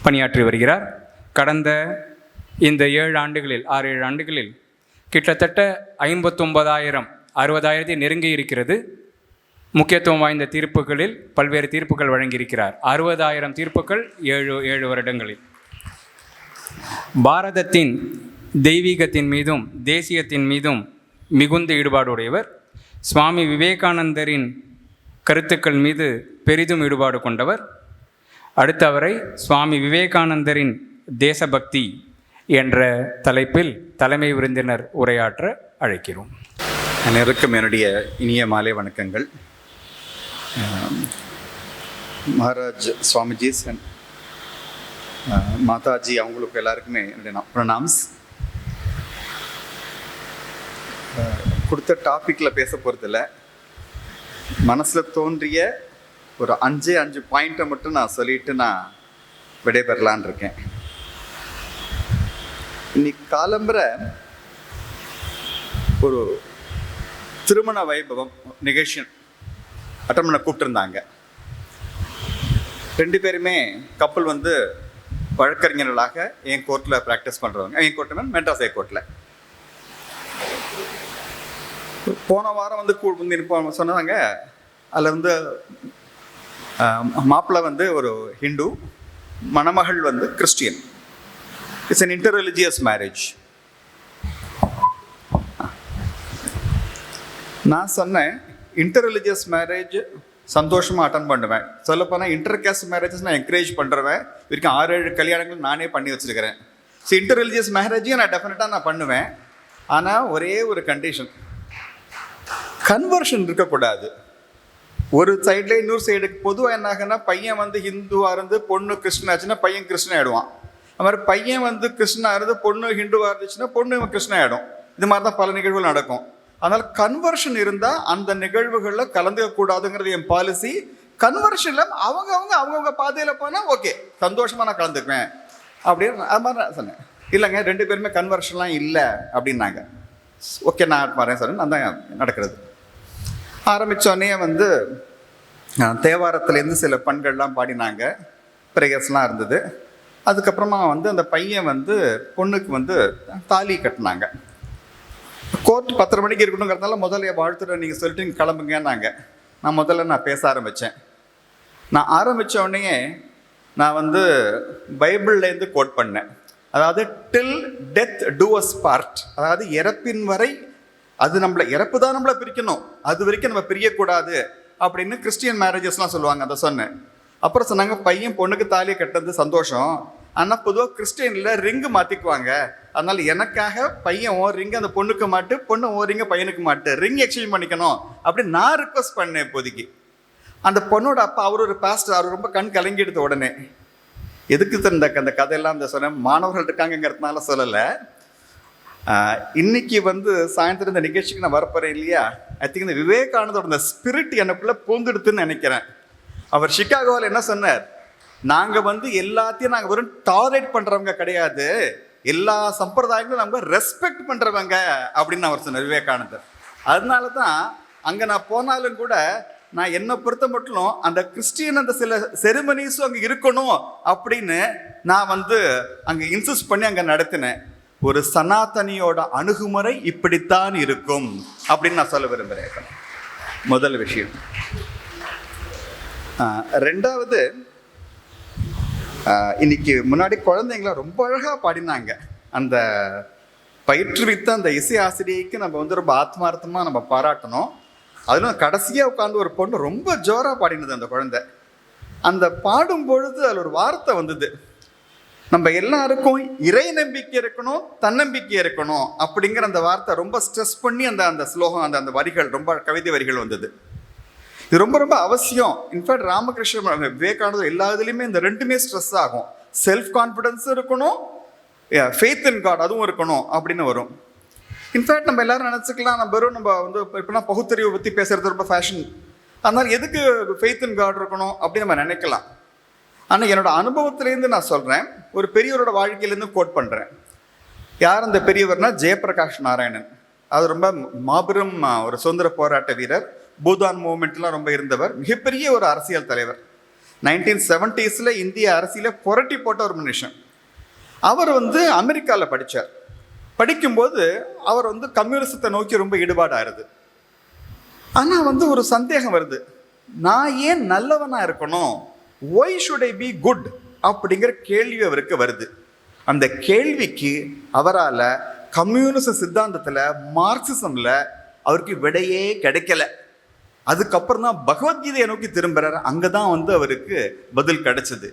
பணியாற்றி வருகிறார். கடந்த இந்த 6-7 ஆண்டுகளில் கிட்டத்தட்ட 59,000 60,000 நெருங்கி இருக்கிறது. முக்கியத்துவம் வாய்ந்த தீர்ப்புகளில் பல்வேறு தீர்ப்புகள் வழங்கியிருக்கிறார். 60,000 தீர்ப்புகள் 7 வருடங்களில். பாரதத்தின் தெய்வீகத்தின் மீதும் தேசியத்தின் மீதும் மிகுந்த ஈடுபாடுடையவர். சுவாமி விவேகானந்தரின் கருத்துக்கள் மீது பெரிதும் ஈடுபாடு கொண்டவர். அடுத்தவரை சுவாமி விவேகானந்தரின் தேசபக்தி என்ற தலைப்பில் தலைமை விருந்தினர் உரையாற்ற அழைக்கிறோம். அனைவருக்கும் என்னுடைய இனிய மாலை வணக்கங்கள். மகாராஜ் சுவாமிஜிஸ் அண்ட் மாதாஜி அவங்களுக்கு எல்லாருக்குமே என்னுடைய பிரணாம்ஸ். கொடுத்த டாப்பிக்கில் பேச போகிறதில்ல, மனசில் தோன்றிய ஒரு 5 பாயிண்ட்டை மட்டும் நான் சொல்லிட்டு நான் விடைபெறலான் இருக்கேன். இன்னைக்கு காலம்பரை ஒரு திருமண வைபவம் நிகழ்ச்சி அட்டன் பண்ண கூப்பிட்டுருந்தாங்க. 2 பேருமே கப்பல் வழக்கறிஞர்களாக என் கோர்ட்டில் ப்ராக்டிஸ் பண்ணுறவங்க. என் கோர்ட்டு மெட்ராஸ் ஹைகோர்ட்டில் போன வாரம் சொன்னாங்க. அதில் மாப்பிள்ளை ஒரு ஹிந்து, மணமகள் Christian. It's an interreligious marriage. நான் சொன்னேன், இன்டர்ரிலிஜியஸ் மேரேஜ் சந்தோஷமாக அட்டன் பண்ணுவேன். சொல்லப்போனால் இன்டர்காஸ்ட் மேரேஜஸ் நான் என்கரேஜ் பண்ணுறேன். வரைக்கும் 6-7 கல்யாணங்கள் நானே பண்ணி வச்சுருக்கிறேன். ஸோ இன்டர்ரிலிஜியஸ் மேரேஜையும் நான் டெஃபினட்டாக நான் பண்ணுவேன். ஆனால் ஒரே ஒரு கண்டிஷன், கன்வர்ஷன் இருக்கக்கூடாது. ஒரு சைடில் இன்னொரு சைடுக்கு பொதுவாக என்ன ஆகுன்னா, பையன் ஹிந்துவாக இருந்து பொண்ணு கிறிஸ்டினாச்சுன்னா பையன் கிறிஸ்டின் ஆகிடுவான். அது மாதிரி பையன் கிறிஸ்டினாக இருந்து பொண்ணு ஹிந்துவாக இருந்துச்சுன்னா பொண்ணு கிறிஸ்டின் ஆகிடும். இது மாதிரி தான் பல நிகழ்வுகள் நடக்கும். அதனால் கன்வர்ஷன் இருந்தால் அந்த நிகழ்வுகளில் கலந்துக்கக்கூடாதுங்கிறது என் பாலிசி. கன்வர்ஷனில் அவங்கவுங்க பாதையில் போனால் ஓகே, சந்தோஷமாக நான் கலந்துக்குவேன் அப்படின்னு அது மாதிரி நான் சொன்னேன். இல்லைங்க 2 பேருமே கன்வர்ஷன்லாம் இல்லை அப்படின்னாங்க. ஓகே நான் வரேன் சார், நான் தான் நடக்கிறது. ஆரம்பித்தோடனே வந்து தேவாரத்துலேருந்து சில பண்கள்லாம் பாடினாங்க, ப்ரேயர்ஸ்லாம் இருந்தது. அதுக்கப்புறமா வந்து அந்த பையன் வந்து பொண்ணுக்கு வந்து தாலி கட்டினாங்க. கோர்ட் 10:30 மணிக்கு இருக்கணுங்கிறதுனால முதல்ல வாழ்த்துற நீங்கள் சொல்லிட்டு நீங்கள் கிளம்புங்கன்னாங்க. நான் பேச ஆரம்பித்தேன். நான் ஆரம்பித்த உடனே நான் வந்து பைபிள்லேருந்து கோட் பண்ணேன். அதாவது till death do us part, அதாவது இறப்பின் வரை, அது இறப்பு தான் நம்மளை பிரிக்கணும், அது வரைக்கும் நம்ம பிரியக்கூடாது அப்படின்னு கிறிஸ்டியன் மேரேஜஸ்லாம் சொல்லுவாங்க. அதை சொன்னேன். அப்புறம் சொன்னாங்க பையன் பொண்ணுக்கு தாலியை கட்டுறது சந்தோஷம், ஆனால் பொதுவாக கிறிஸ்டியனில் ரிங்கு மாற்றிக்குவாங்க, அதனால் எனக்காக பையன் ஓ ரிங்கு அந்த பொண்ணுக்கு மாட்டு, பொண்ணு ஓ ரிங்கு பையனுக்கு மாட்டு, ரிங் எக்ஸ்சேஞ்ச் பண்ணிக்கணும் அப்படின்னு நான் ரிக்வஸ்ட் பண்ணேன். இப்போதைக்கு அந்த பொண்ணோட அப்பா அவர் ஒரு பாஸ்டர், அவர் ரொம்ப கண் கலங்கிடுது. உடனே எதுக்கு அந்த கதையெல்லாம் அந்த சொன்னேன், மாணவர்கள் இருக்காங்கிறதுனால சொல்லலை. இன்னைக்கு வந்து சாயந்தரம் இந்த நிகழ்ச்சிக்கு நான் வரப்போறேன் இல்லையா, ஐ திங்க் இந்த விவேகானந்தோட இந்த ஸ்பிரிட் எனக்குள்ள பூந்துடுத்துன்னு நினைக்கிறேன். அவர் சிகாகோவில் என்ன சொன்னார், நாங்கள் வந்து எல்லாத்தையும் நாங்கள் வெறும் டாலரேட் பண்ணுறவங்க கிடையாது, எல்லா சம்பிரதாயங்களும் நம்ம ரெஸ்பெக்ட் பண்ணுறவங்க அப்படின்னு அவர் சொன்னார் விவேகானந்தர். அதனால தான் அங்கே நான் போனாலும் கூட நான் என்னை பொறுத்த மட்டும் அந்த கிறிஸ்டியன் அந்த சில செரிமனிஸும் அங்கே இருக்கணும் அப்படின்னு நான் வந்து அங்கே இன்சிஸ்ட் பண்ணி அங்கே நடத்தினேன். ஒரு சனாதனியோட அணுகுமுறை இப்படித்தான் இருக்கும் அப்படின்னு நான் சொல்ல விரும்புகிறேன். முதல் விஷயம். ரெண்டாவது, இன்னைக்கு முன்னாடி குழந்தைங்கள ரொம்ப அழகாக பாடினாங்க. அந்த பயிற்றுவித்த அந்த இசை ஆசிரியைக்கு நம்ம வந்து ரொம்ப ஆத்மார்த்தமாக நம்ம பாராட்டணும். அதிலும் கடைசியாக உட்காந்து ஒரு பொண்ணு ரொம்ப ஜோராக பாடினது அந்த குழந்தை. அந்த பாடும் பொழுது அதில் ஒரு வார்த்தை வந்தது, நம்ம எல்லாருக்கும் இறை நம்பிக்கை இருக்கணும், தன்னம்பிக்கை இருக்கணும் அப்படிங்கிற அந்த வார்த்தை ரொம்ப ஸ்ட்ரெஸ் பண்ணி அந்த ஸ்லோகம், அந்த வரிகள், ரொம்ப கவிதை வரிகள் வந்தது. இது ரொம்ப ரொம்ப அவசியம். இன்ஃபேக்ட் ராமகிருஷ்ண விவேகானந்தர் எல்லா இதுலேயுமே இந்த ரெண்டுமே ஸ்ட்ரெஸ் ஆகும். செல்ஃப் கான்ஃபிடென்ஸும் இருக்கணும், ஃபெய்த் இன் காட் அதுவும் இருக்கணும் அப்படின்னு வரும். இன்ஃபேக்ட் நம்ம எல்லாரும் நினச்சிக்கலாம், நம்ம வந்து இப்போனா பகுத்தறிவை பற்றி பேசுறது ரொம்ப ஃபேஷன், அதனால் எதுக்கு ஃபெய்த் இன் காட் இருக்கணும் அப்படின்னு நம்ம நினைக்கலாம். ஆனால் என்னோட அனுபவத்திலேருந்து நான் சொல்கிறேன், ஒரு பெரியவரோட வாழ்க்கையிலேருந்து கோட் பண்ணுறேன். யார் அந்த பெரியவர்னா ஜெயபிரகாஷ் நாராயணன். அது ரொம்ப மாபெரும் ஒரு சுதந்திர போராட்ட வீரர், பூதான் மூவ்மெண்ட்லாம் ரொம்ப இருந்தவர், மிகப்பெரிய ஒரு அரசியல் தலைவர். 1970s இந்திய அரசியலை புரட்டி போட்ட ஒரு மனுஷன். அவர் வந்து அமெரிக்காவில் படித்தார். படிக்கும்போது அவர் வந்து கம்யூனிசத்தை நோக்கி ரொம்ப ஈடுபாடாயிருது. ஆனால் வந்து ஒரு சந்தேகம் வருது, நான் ஏன் நல்லவனாக இருக்கணும், why should I be good அப்படிங்கிற கேள்வி அவருக்கு வருது. அந்த கேள்விக்கு அவரால் கம்யூனிச சித்தாந்தத்தில், மார்க்சிசமில் அவருக்கு விடையே கிடைக்கல. அதுக்கப்புறம் தான் பகவத்கீதையை நோக்கி திரும்புகிறார். அங்கே தான் வந்து அவருக்கு பதில் கிடைச்சது.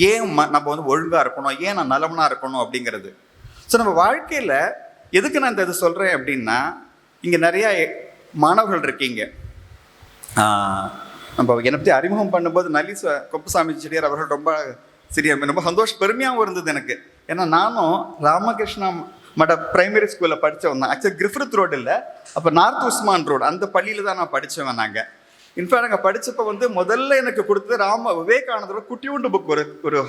ஏன் நம்ம வந்து ஒழுங்காக இருக்கணும், ஏன் நான் நலமனாக இருக்கணும் அப்படிங்கிறது. ஸோ நம்ம வாழ்க்கையில் எதுக்கு நான் இந்த இது சொல்கிறேன் அப்படின்னா, இங்கே நிறையா மாணவர்கள் இருக்கீங்க. நம்ம என்னை பற்றி அறிமுகம் பண்ணும்போது நல்லி குப்புசாமி செட்டியார் அவர்கள் ரொம்ப ரொம்ப பெருமையாகவும் இருந்தது எனக்கு. ஏன்னா நானும் ராமகிருஷ்ணா மட பிரைமரி ஸ்கூலில் படித்தவன் தான். ஆக்சுவலி கிரிஃபித் ரோடு இல்லை, அப்போ நார்த் உஸ்மான் ரோடு, அந்த பள்ளியில் தான் நான் படித்தவன். நாங்கள் இன்ஃபேக்ட் அங்கே படித்தப்போ வந்து முதல்ல எனக்கு கொடுத்தது விவேகானந்தரோட குட்டியூண்டு புக், ஒரு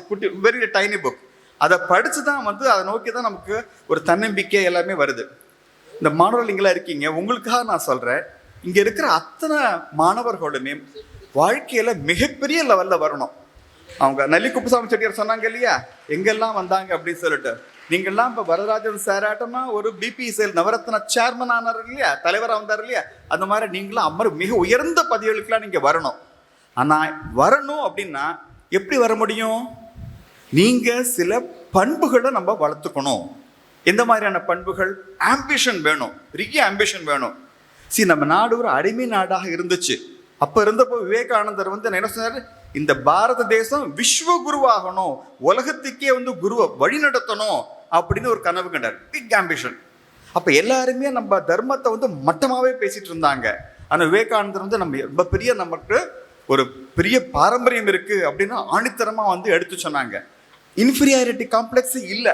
குட்டி வெரி டைனி புக். அதை படித்து தான் வந்து அதை நோக்கி தான் நமக்கு ஒரு தன்னம்பிக்கை எல்லாமே வருது. இந்த மாணவர்கள் இங்கெல்லாம் இருக்கீங்க, உங்களுக்காக நான் சொல்கிறேன், இங்கே இருக்கிற அத்தனை மாணவர்களுமே வாழ்க்கையில் மிகப்பெரிய லெவலில் வரணும். அவங்க நல்லி குப்புசாமி செட்டியார் சொன்னாங்க இல்லையா, எங்கெல்லாம் வந்தாங்க அப்படின்னு சொல்லிட்டு, நீங்கள்லாம் இப்போ வரதராஜன் சாராட்டமா ஒரு பிபிசிஎல் நவரத்ன சேர்மன் ஆனார் இல்லையா, தலைவராக வந்தார் இல்லையா, அந்த மாதிரி நீங்களும் மிக உயர்ந்த பதவிகளுக்கெல்லாம் நீங்கள் வரணும். ஆனால் வரணும் அப்படின்னா எப்படி வர முடியும்? நீங்கள் சில பண்புகளை நம்ம வளர்த்துக்கணும். எந்த மாதிரியான பண்புகள்? ஆம்பிஷன் வேணும், பெரிய ஆம்பிஷன் வேணும். நம்ம நாடு ஒரு அடிமை நாடாக இருந்துச்சு. அப்போ இருந்தப்போ விவேகானந்தர் வந்து என்ன சொன்னார், இந்த பாரத தேசம் விஸ்வ குருவாகணும், உலகத்துக்கே வந்து குருவை வழி நடத்தணும் அப்படின்னு ஒரு கனவு கண்டார். Big ambition. அப்போ எல்லாருமே நம்ம தர்மத்தை வந்து மட்டமாகவே பேசிட்டு இருந்தாங்க. ஆனால் விவேகானந்தர் வந்து ரொம்ப பெரிய, நமக்கு ஒரு பெரிய பாரம்பரியம் இருக்குது அப்படின்னு ஆணித்தரமாக வந்து எடுத்து சொன்னாங்க. இன்ஃபீரியாரிட்டி காம்ப்ளெக்ஸ் இல்லை.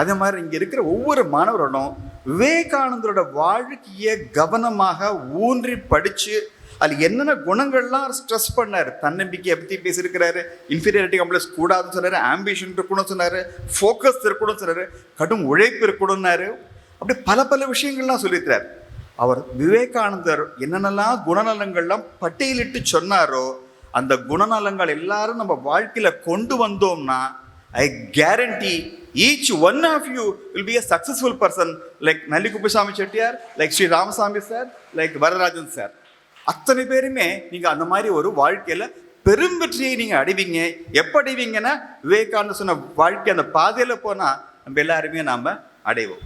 அதே மாதிரி இங்கே இருக்கிற ஒவ்வொரு மாணவர்களும் விவேகானந்தரோட வாழ்க்கையை கவனமாக ஊன்றி படித்து அதில் என்னென்ன குணங்கள்லாம் ஸ்ட்ரெஸ் பண்ணார். தன்னம்பிக்கையை பற்றி பேசியிருக்கிறாரு, இன்ஃபீரியாரிட்டி காம்ப்ளெக்ஸ் கூடாதுன்னு சொன்னார், ஆம்பிஷன் இருக்கணும்னு சொன்னார், ஃபோக்கஸ் இருக்கணும்னு சொன்னார், கடும் உழைப்பு இருக்கணும்னாரு. அப்படி பல பல விஷயங்கள்லாம் சொல்லியிருக்கிறார். அவர் விவேகானந்தர் என்னென்னலாம் குணநலங்கள்லாம் பட்டியலிட்டு சொன்னாரோ அந்த குணநலங்கள் எல்லாரும் நம்ம வாழ்க்கையில் கொண்டு வந்தோம்னா I guarantee each one of you will be a successful person like Nalli Kuppuswamy Chettiar, like Sri Ramasamy sir, like Varadarajan sir. அத்தனை பேருமே நீங்கள் அந்த மாதிரி ஒரு வாழ்க்கையில் பெரும்பற்றியை நீங்கள் அடைவீங்க. எப்போ அடைவீங்கன்னா விவேகானந்த சொன்ன வாழ்க்கை அந்த பாதையில் போனால் நம்ம எல்லாருமே நாம் அடைவோம்.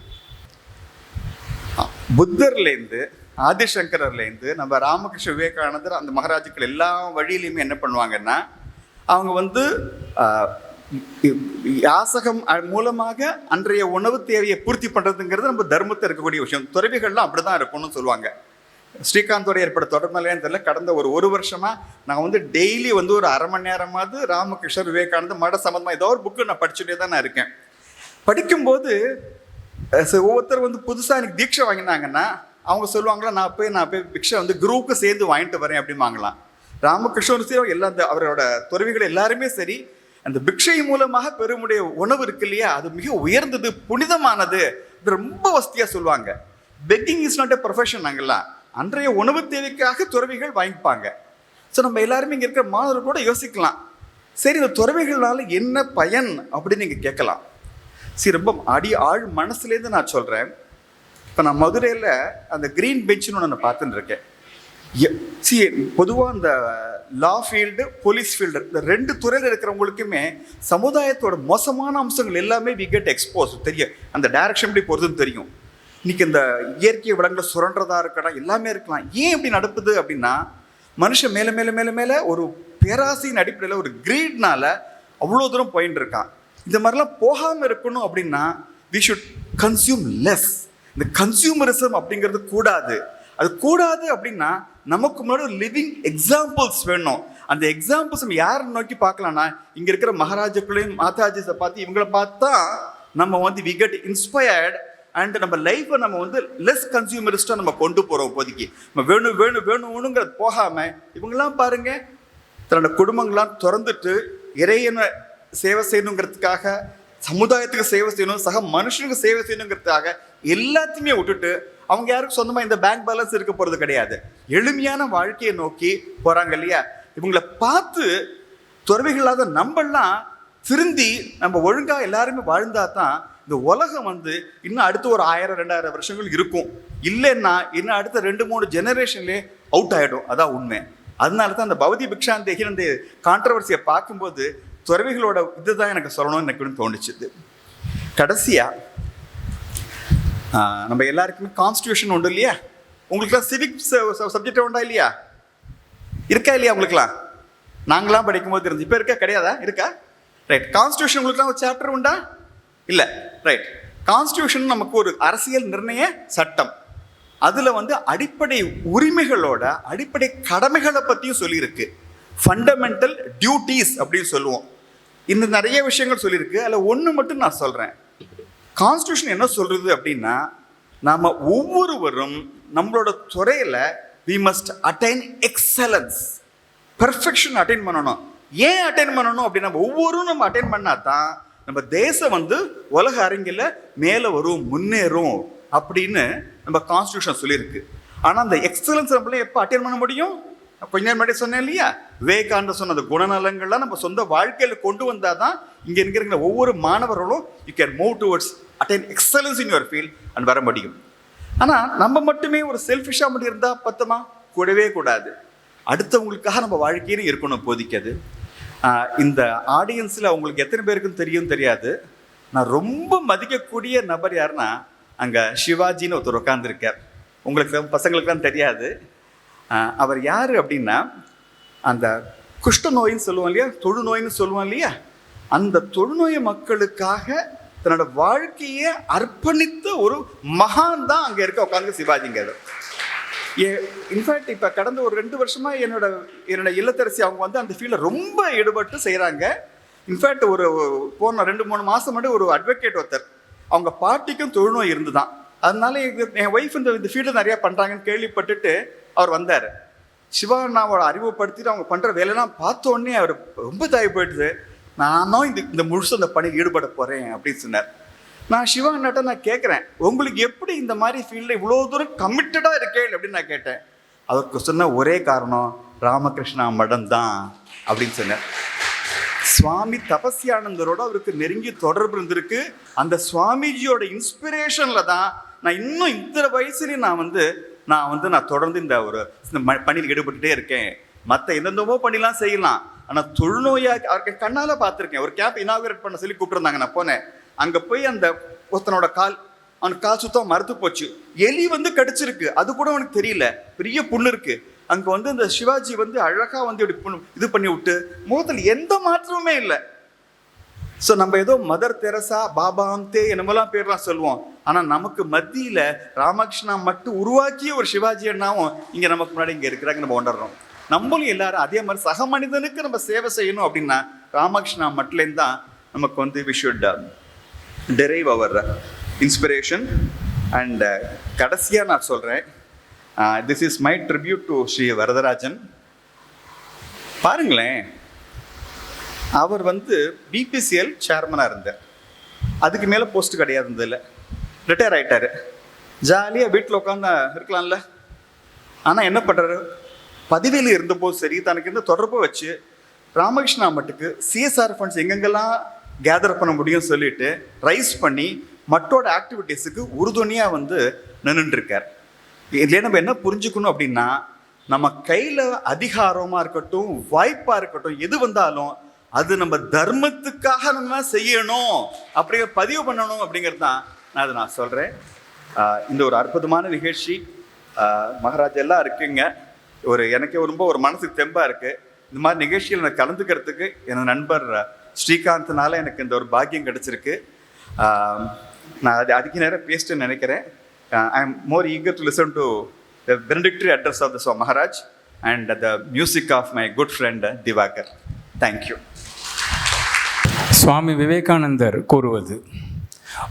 புத்தர்லேருந்து ஆதிசங்கரர்லேருந்து நம்ம ராமகிருஷ்ண விவேகானந்தர் அந்த மகாராஜுக்கள் எல்லா வழியிலையுமே என்ன பண்ணுவாங்கன்னா அவங்க யாசகம் மூலமாக அன்றைய உணவு தேவையை பூர்த்தி பண்ணுறதுங்கிறது நம்ம தர்மத்தை இருக்கக்கூடிய விஷயம். துறவிகள்லாம் அப்படி தான் இருக்கணும்னு சொல்லுவாங்க. ஸ்ரீகாந்தோட ஏற்பட்ட தொடர்புலையான்னு தெரியல, கடந்த ஒரு வருஷமாக நான் டெய்லி ஒரு அரை மணி நேரமாவது ராமகிருஷ்ணர் விவேகானந்தர் மட சம்பந்தமாக ஏதோ ஒரு புக்கு நான் படிச்சுட்டே தான் நான் இருக்கேன். படிக்கும்போது ஒவ்வொருத்தர் புதுசாக எனக்கு தீட்சை வாங்கினாங்கன்னா அவங்க சொல்லுவாங்களா, நான் போய் பிக்ஷை குருவுக்கு சேர்ந்து வாங்கிட்டு வரேன் அப்படிமாங்களாம். ராமகிருஷ்ணர் சரி எல்லா அவரோட துறவிகள் எல்லாருமே சரி அந்த பிக்ஷை மூலமாக பெருமுடைய உணவு இருக்கு இல்லையா, அது மிக உயர்ந்தது, புனிதமானது, ரொம்ப வசதியாக சொல்லுவாங்க. Begging is not a profession. நாங்கள்லாம் அன்றைய உணவு தேவைக்காக துறவிகள் வாங்கிப்பாங்க. ஸோ நம்ம எல்லாருமே இங்கே இருக்கிற மாணவர்கள் கூட யோசிக்கலாம், சரி இந்த துறவிகள்னால என்ன பயன் அப்படின்னு நீங்கள் கேட்கலாம். சரி, ரொம்ப ஆழ் மனசுலேருந்து நான் சொல்கிறேன். இப்போ நான் மதுரையில் அந்த க்ரீன் பெஞ்சுன்னு ஒன்று பார்த்துட்டு இருக்கேன். பொதுவாக அந்த லா ஃபீல்டு, போலீஸ் ஃபீல்டு, இந்த ரெண்டு துறையில் இருக்கிறவங்களுக்குமே சமுதாயத்தோட மோசமான அம்சங்கள் எல்லாமே வி கெட் எக்ஸ்போஸ் தெரியும். அந்த டைரக்ஷன் எப்படி போகிறதுன்னு தெரியும். இன்றைக்கி இந்த இயற்கை வளங்களை சுரண்டதா இருக்கலாம், எல்லாமே இருக்கலாம். ஏன் இப்படி நடக்குது அப்படின்னா மனுஷன் மேலே மேலே மேலே மேலே ஒரு பேராசையின் அடிப்படையில் ஒரு கிரீட்னால அவ்வளோ தூரம் போயின்னு இருக்கான். இந்த மாதிரிலாம் போகாமல் இருக்கணும் அப்படின்னா வி ஷுட் கன்சியூம் லெஸ். இந்த கன்சியூமரிசம் அப்படிங்கிறது கூடாது. அது கூடாது அப்படின்னா நமக்கு முன்னாடி ஒரு லிவிங் எக்ஸாம்பிள்ஸ் வேணும். அந்த எக்ஸாம்பிள்ஸ் நம்ம யாரை நோக்கி பார்க்கலாம்னா இங்கே இருக்கிற மகாராஜாக்களையும் மாதாஜிஸை பார்த்து இவங்களை பார்த்தா நம்ம வி கெட் இன்ஸ்பயர்ட் அண்ட் நம்ம லைஃப்பை நம்ம லெஸ் கன்சியூமரிஸ்டாக நம்ம கொண்டு போகிறோம். இப்போதைக்கு நம்ம வேணும் வேணும் வேணுங்கிறது போகாமல் இவங்கெல்லாம் பாருங்கள், தன்னோட குடும்பங்கள்லாம் திறந்துட்டு இறையனை சேவை செய்யணுங்கிறதுக்காக, சமுதாயத்துக்கு சேவை செய்யணும், சக மனுஷனுக்கு சேவை செய்யணுங்கிறதுக்காக எல்லாத்தையுமே விட்டுட்டு அவங்க யாருக்கும் சொந்தமாக இந்த பேங்க் பேலன்ஸ் இருக்க போகிறது கிடையாது. எளிமையான வாழ்க்கையை நோக்கி போகிறாங்க இல்லையா. இவங்களை பார்த்து துறவிகளாத நம்மெல்லாம் திருந்தி நம்ம ஒழுங்காக எல்லாருமே வாழ்ந்தா தான் இந்த உலகம் இன்னும் அடுத்த ஒரு 1000-2000 வருஷங்கள் இருக்கும். இல்லைன்னா இன்னும் அடுத்த 2-3 ஜெனரேஷன்லேயே அவுட் ஆகிடும். அதான் உண்மை. அதனால தான் அந்த பௌதி பிக்ஷாந்தேகி அந்த கான்ட்ரவர்சியை பார்க்கும்போது துறவிகளோட இதுதான் எனக்கு சொல்லணும்னு எனக்கு தோணுச்சுது. கடைசியாக நம்ம எல்லாருக்குமே கான்ஸ்டியூஷன் உண்டு இல்லையா. உங்களுக்குலாம் சிவிக் சப்ஜெக்ட் உண்டா இல்லையா? இருக்கா இல்லையா உங்களுக்குலாம்? நாங்களாம் படிக்கும்போது இருந்துச்சு. இப்போ இருக்கா? கிடையாதா? இருக்கா? ரைட். கான்ஸ்டியூஷன் உங்களுக்குலாம் ஒரு சாப்டர் உண்டா? இல்லை. ரைட். கான்ஸ்டியூஷன் நமக்கு ஒரு அரசியல் நிர்ணய சட்டம். அதில் அடிப்படை உரிமைகளோட அடிப்படை கடமைகளை பற்றியும் சொல்லியிருக்கு. ஃபண்டமெண்டல் டியூட்டிஸ் அப்படின்னு சொல்லுவோம். இன்னும் நிறைய விஷயங்கள் சொல்லியிருக்கு. அதில் ஒன்று மட்டும் நான் சொல்கிறேன். கான்ஸ்டியூஷன் என்ன சொல்கிறது அப்படின்னா நாம் ஒவ்வொருவரும் நம்மளோட துறையில் we must attain excellence, perfection attain பண்ணணும். ஏன் அட்டைன் பண்ணணும் அப்படின்னா ஒவ்வொரும் நம்ம அட்டைன் பண்ணால் தான் நம்ம தேசம் உலக அரங்கில் மேலே வரும், முன்னேறும் அப்படின்னு நம்ம கான்ஸ்டியூஷன் சொல்லியிருக்கு. ஆனால் அந்த எக்ஸலன்ஸ் நம்மளே எப்போ அட்டைன் பண்ண முடியும்? கொஞ்ச நேரம் முன்னாடி சொன்னேன் இல்லையா, விவேகானந்தர் சொன்ன அந்த குணநலங்கள்லாம் நம்ம சொந்த வாழ்க்கையில் கொண்டு வந்தால் தான் இங்கே இருக்கிற ஒவ்வொரு மாணவர்களும் you can move towards attain excellence in your field and வர முடியும். ஆனால் நம்ம மட்டுமே ஒரு செல்ஃபிஷாக மட்டும் இருந்தால் பத்துமா? கூடவே கூடாது. அடுத்தவங்களுக்காக நம்ம வாழ்க்கையிலும் இருக்கணும். இப்போதைக்கு அது இந்த ஆடியன்ஸில் அவங்களுக்கு எத்தனை பேருக்கும் தெரியாது, நான் ரொம்ப மதிக்கக்கூடிய நபர் யாருன்னா அங்கே சிவாஜின்னு ஒருத்தர் உட்காந்துருக்கார். உங்களுக்கு பசங்களுக்குலாம் தெரியாது. அவர் யார் அப்படின்னா அந்த குஷ்ட நோயின்னு சொல்லுவோம் இல்லையா, தொழுநோயின்னு சொல்லுவோம் இல்லையா, அந்த தொழுநோய் மக்களுக்காக தன்னோட வாழ்க்கையை அர்ப்பணித்த ஒரு மகான் தான் அங்கே இருக்க உட்காந்து சிவாஜிங்கிறது. இன்ஃபேக்ட் இப்போ கடந்த ஒரு 2 வருஷமாக என்னோட இல்லத்தரசி அவங்க அந்த ஃபீல்டில் ரொம்ப ஈடுபட்டு செய்கிறாங்க. இன்ஃபேக்ட் ஒரு போன 2-3 மாதம் மட்டும் ஒரு அட்வொகேட் ஒருத்தர் அவங்க பாட்டிக்கும் தொழுநோய் இருந்து தான், அதனால என் ஒய்ஃப் இந்த ஃபீல்டு நிறையா பண்ணுறாங்கன்னு கேள்விப்பட்டுட்டு அவர் வந்தார். சிவாண்ணாவோட அறிமுகப்படுத்திட்டு அவங்க பண்ணுற வேலையெல்லாம் பார்த்த உடனே அவர் ரொம்ப தாய் போயிட்டுது. நானும் இந்த முழுசும் இந்த பணியில் ஈடுபட போகிறேன் அப்படின்னு சொன்னார். நான் சிவா அண்ணாட்ட நான் கேட்குறேன், உங்களுக்கு எப்படி இந்த மாதிரி ஃபீல்டில் இவ்வளோ தூரம் கமிட்டடாக இருக்கேன் அப்படின்னு நான் கேட்டேன். அவருக்கு சொன்ன ஒரே காரணம் ராமகிருஷ்ணா மடம் தான் அப்படின்னு சொன்னார். சுவாமி தபஸ்யானந்தரோட அவருக்கு நெருங்கி தொடர்பு இருந்திருக்கு. அந்த சுவாமிஜியோட இன்ஸ்பிரேஷனில் தான் நான் இன்னும் இந்த வயசுலேயும் நான் தொடர்ந்து இந்த பணியில் ஈடுபட்டுட்டே இருக்கேன். மற்ற எந்தெந்தமோ பண்ணிலாம் செய்யலாம், ஆனால் தொழுநோயாக அவருக்கு கண்ணால் பார்த்துருக்கேன். ஒரு கேம்ப் இனாகுரேட் பண்ண சொல்லி கூப்பிட்டுருந்தாங்க. நான் போனேன். அங்கே போய் அந்த ஒருத்தனோட அவனுக்கு கால் சுத்தம் மறுத்து போச்சு. எலி கடிச்சிருக்கு, அது கூட அவனுக்கு தெரியல. பெரிய புண்ணு இருக்கு. அங்கே இந்த சிவாஜி அழகாக இப்படி இது பண்ணி விட்டு முகத்தில் எந்த மாற்றமுமே இல்லை. ஸோ நம்ம ஏதோ மதர் தெரசா, பாபா அம்தே என்னமெல்லாம் பேர்லாம் சொல்லுவோம். ஆனால் நமக்கு மத்தியில் ராமகிருஷ்ணா மட்டும் உருவாக்கிய ஒரு சிவாஜி அண்ணாவும் இங்கே நமக்கு முன்னாடி இங்கே இருக்கிறாங்க. நம்ம உணர்றோம். நம்மளும் எல்லாரும் அதே மாதிரி சக மனிதனுக்கு நம்ம சேவை செய்யணும் அப்படின்னா ராமகிருஷ்ணா மட்டும் தான் நமக்கு we should derive our inspiration. And கடைசியாக நான் சொல்கிறேன், this is my tribute to Sri Varadarajan. பாருங்களேன், அவர் பிபிசிஎல் சேர்மனாக இருந்தார். அதுக்கு மேலே போஸ்ட் கிடையாது, இருந்ததில்ல. ரிட்டையர் ஆகிட்டார். ஜாலியாக வீட்டில் உட்காந்து இருக்கலாம்ல. ஆனால் என்ன பண்ணுறாரு, பதவியில் இருந்தபோது சரி, தனக்கு இருந்த தொடர்பை வச்சு ராமகிருஷ்ணா மட்டுக்கு சிஎஸ்ஆர் ஃபண்ட்ஸ் எங்கெங்கெல்லாம் கேதர் பண்ண முடியும் சொல்லிட்டு ரைஸ் பண்ணி மட்டோட ஆக்டிவிட்டீஸுக்கு உறுதுணையாக நின்றுருக்கார். இதுலேயே நம்ம என்ன புரிஞ்சுக்கணும் அப்படின்னா, நம்ம கையில் அதிகாரமாக இருக்கட்டும், வாய்ப்பாக இருக்கட்டும், எது வந்தாலும் அது நம்ம தர்மத்துக்காக நம்ம செய்யணும், அப்படிங்கிற பதிவு பண்ணணும் அப்படிங்கிறது தான் நான் சொல்கிறேன். இந்த ஒரு அற்புதமான நிகழ்ச்சி மகாராஜா எல்லாம் இருக்குங்க. எனக்கே ரொம்ப ஒரு மனசுக்கு தெம்பாக இருக்குது. இந்த மாதிரி நிகழ்ச்சியில் எனக்கு கலந்துக்கிறதுக்கு எனது நண்பர் ஸ்ரீகாந்த்னால எனக்கு இந்த ஒரு பாக்கியம் கிடச்சிருக்கு. நான் அதிக நேரம் பேசிட்டு நினைக்கிறேன். I am more eager to listen to the benedictory address of the Maharaj and the music of my good friend Divakar. Thank you. சுவாமி விவேகானந்தர் கூறுவது,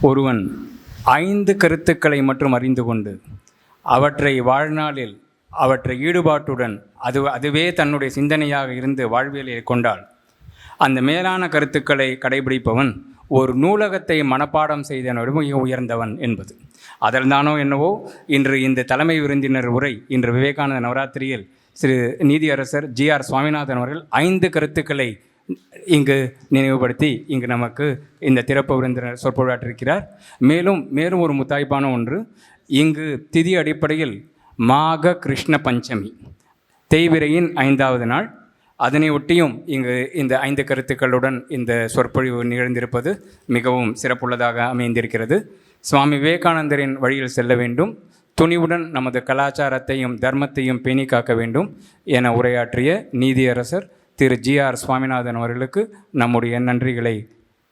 ஒருவன் 5 கருத்துக்களை மட்டும் அறிந்து கொண்டு அவற்றை வாழ்நாளில் அவற்றை ஈடுபாட்டுடன் அதுவே தன்னுடைய சிந்தனையாக இருந்து வாழ்வியலை கொண்டால் அந்த மேலான கருத்துக்களை கடைபிடிப்பவன் ஒரு நூலகத்தை மனப்பாடம் செய்தவனோடு மிக உயர்ந்தவன் என்பது. அதில்தானோ என்னவோ இன்று இந்த தலைமை விருந்தினர் உரை, இன்று விவேகானந்த நவராத்திரியில் திரு நீதியரசர் ஜிஆர் சுவாமிநாதன் அவர்கள் 5 கருத்துக்களை இங்கு நினைவுபடுத்தி இங்கு நமக்கு இந்த திறப்பு விருந்தினர் சொற்பொழியாற்றிருக்கிறார். மேலும் ஒரு முத்தாய்ப்பான ஒன்று, இங்கு திதி அடிப்படையில் மாக கிருஷ்ண பஞ்சமி தேய்பிரையின் 5வது நாள். அதனை ஒட்டியும் இங்கு இந்த 5 கருத்துக்களுடன் இந்த சொற்பொழிவு நிகழ்ந்திருப்பது மிகவும் சிறப்புள்ளதாக அமைந்திருக்கிறது. சுவாமி விவேகானந்தரின் வழியில் செல்ல வேண்டும், துணிவுடன் நமது கலாச்சாரத்தையும் தர்மத்தையும் பேணி காக்க வேண்டும் என உரையாற்றிய நீதியரசர் திரு ஜிஆர் சுவாமிநாதன் அவர்களுக்கு நம்முடைய நன்றிகளை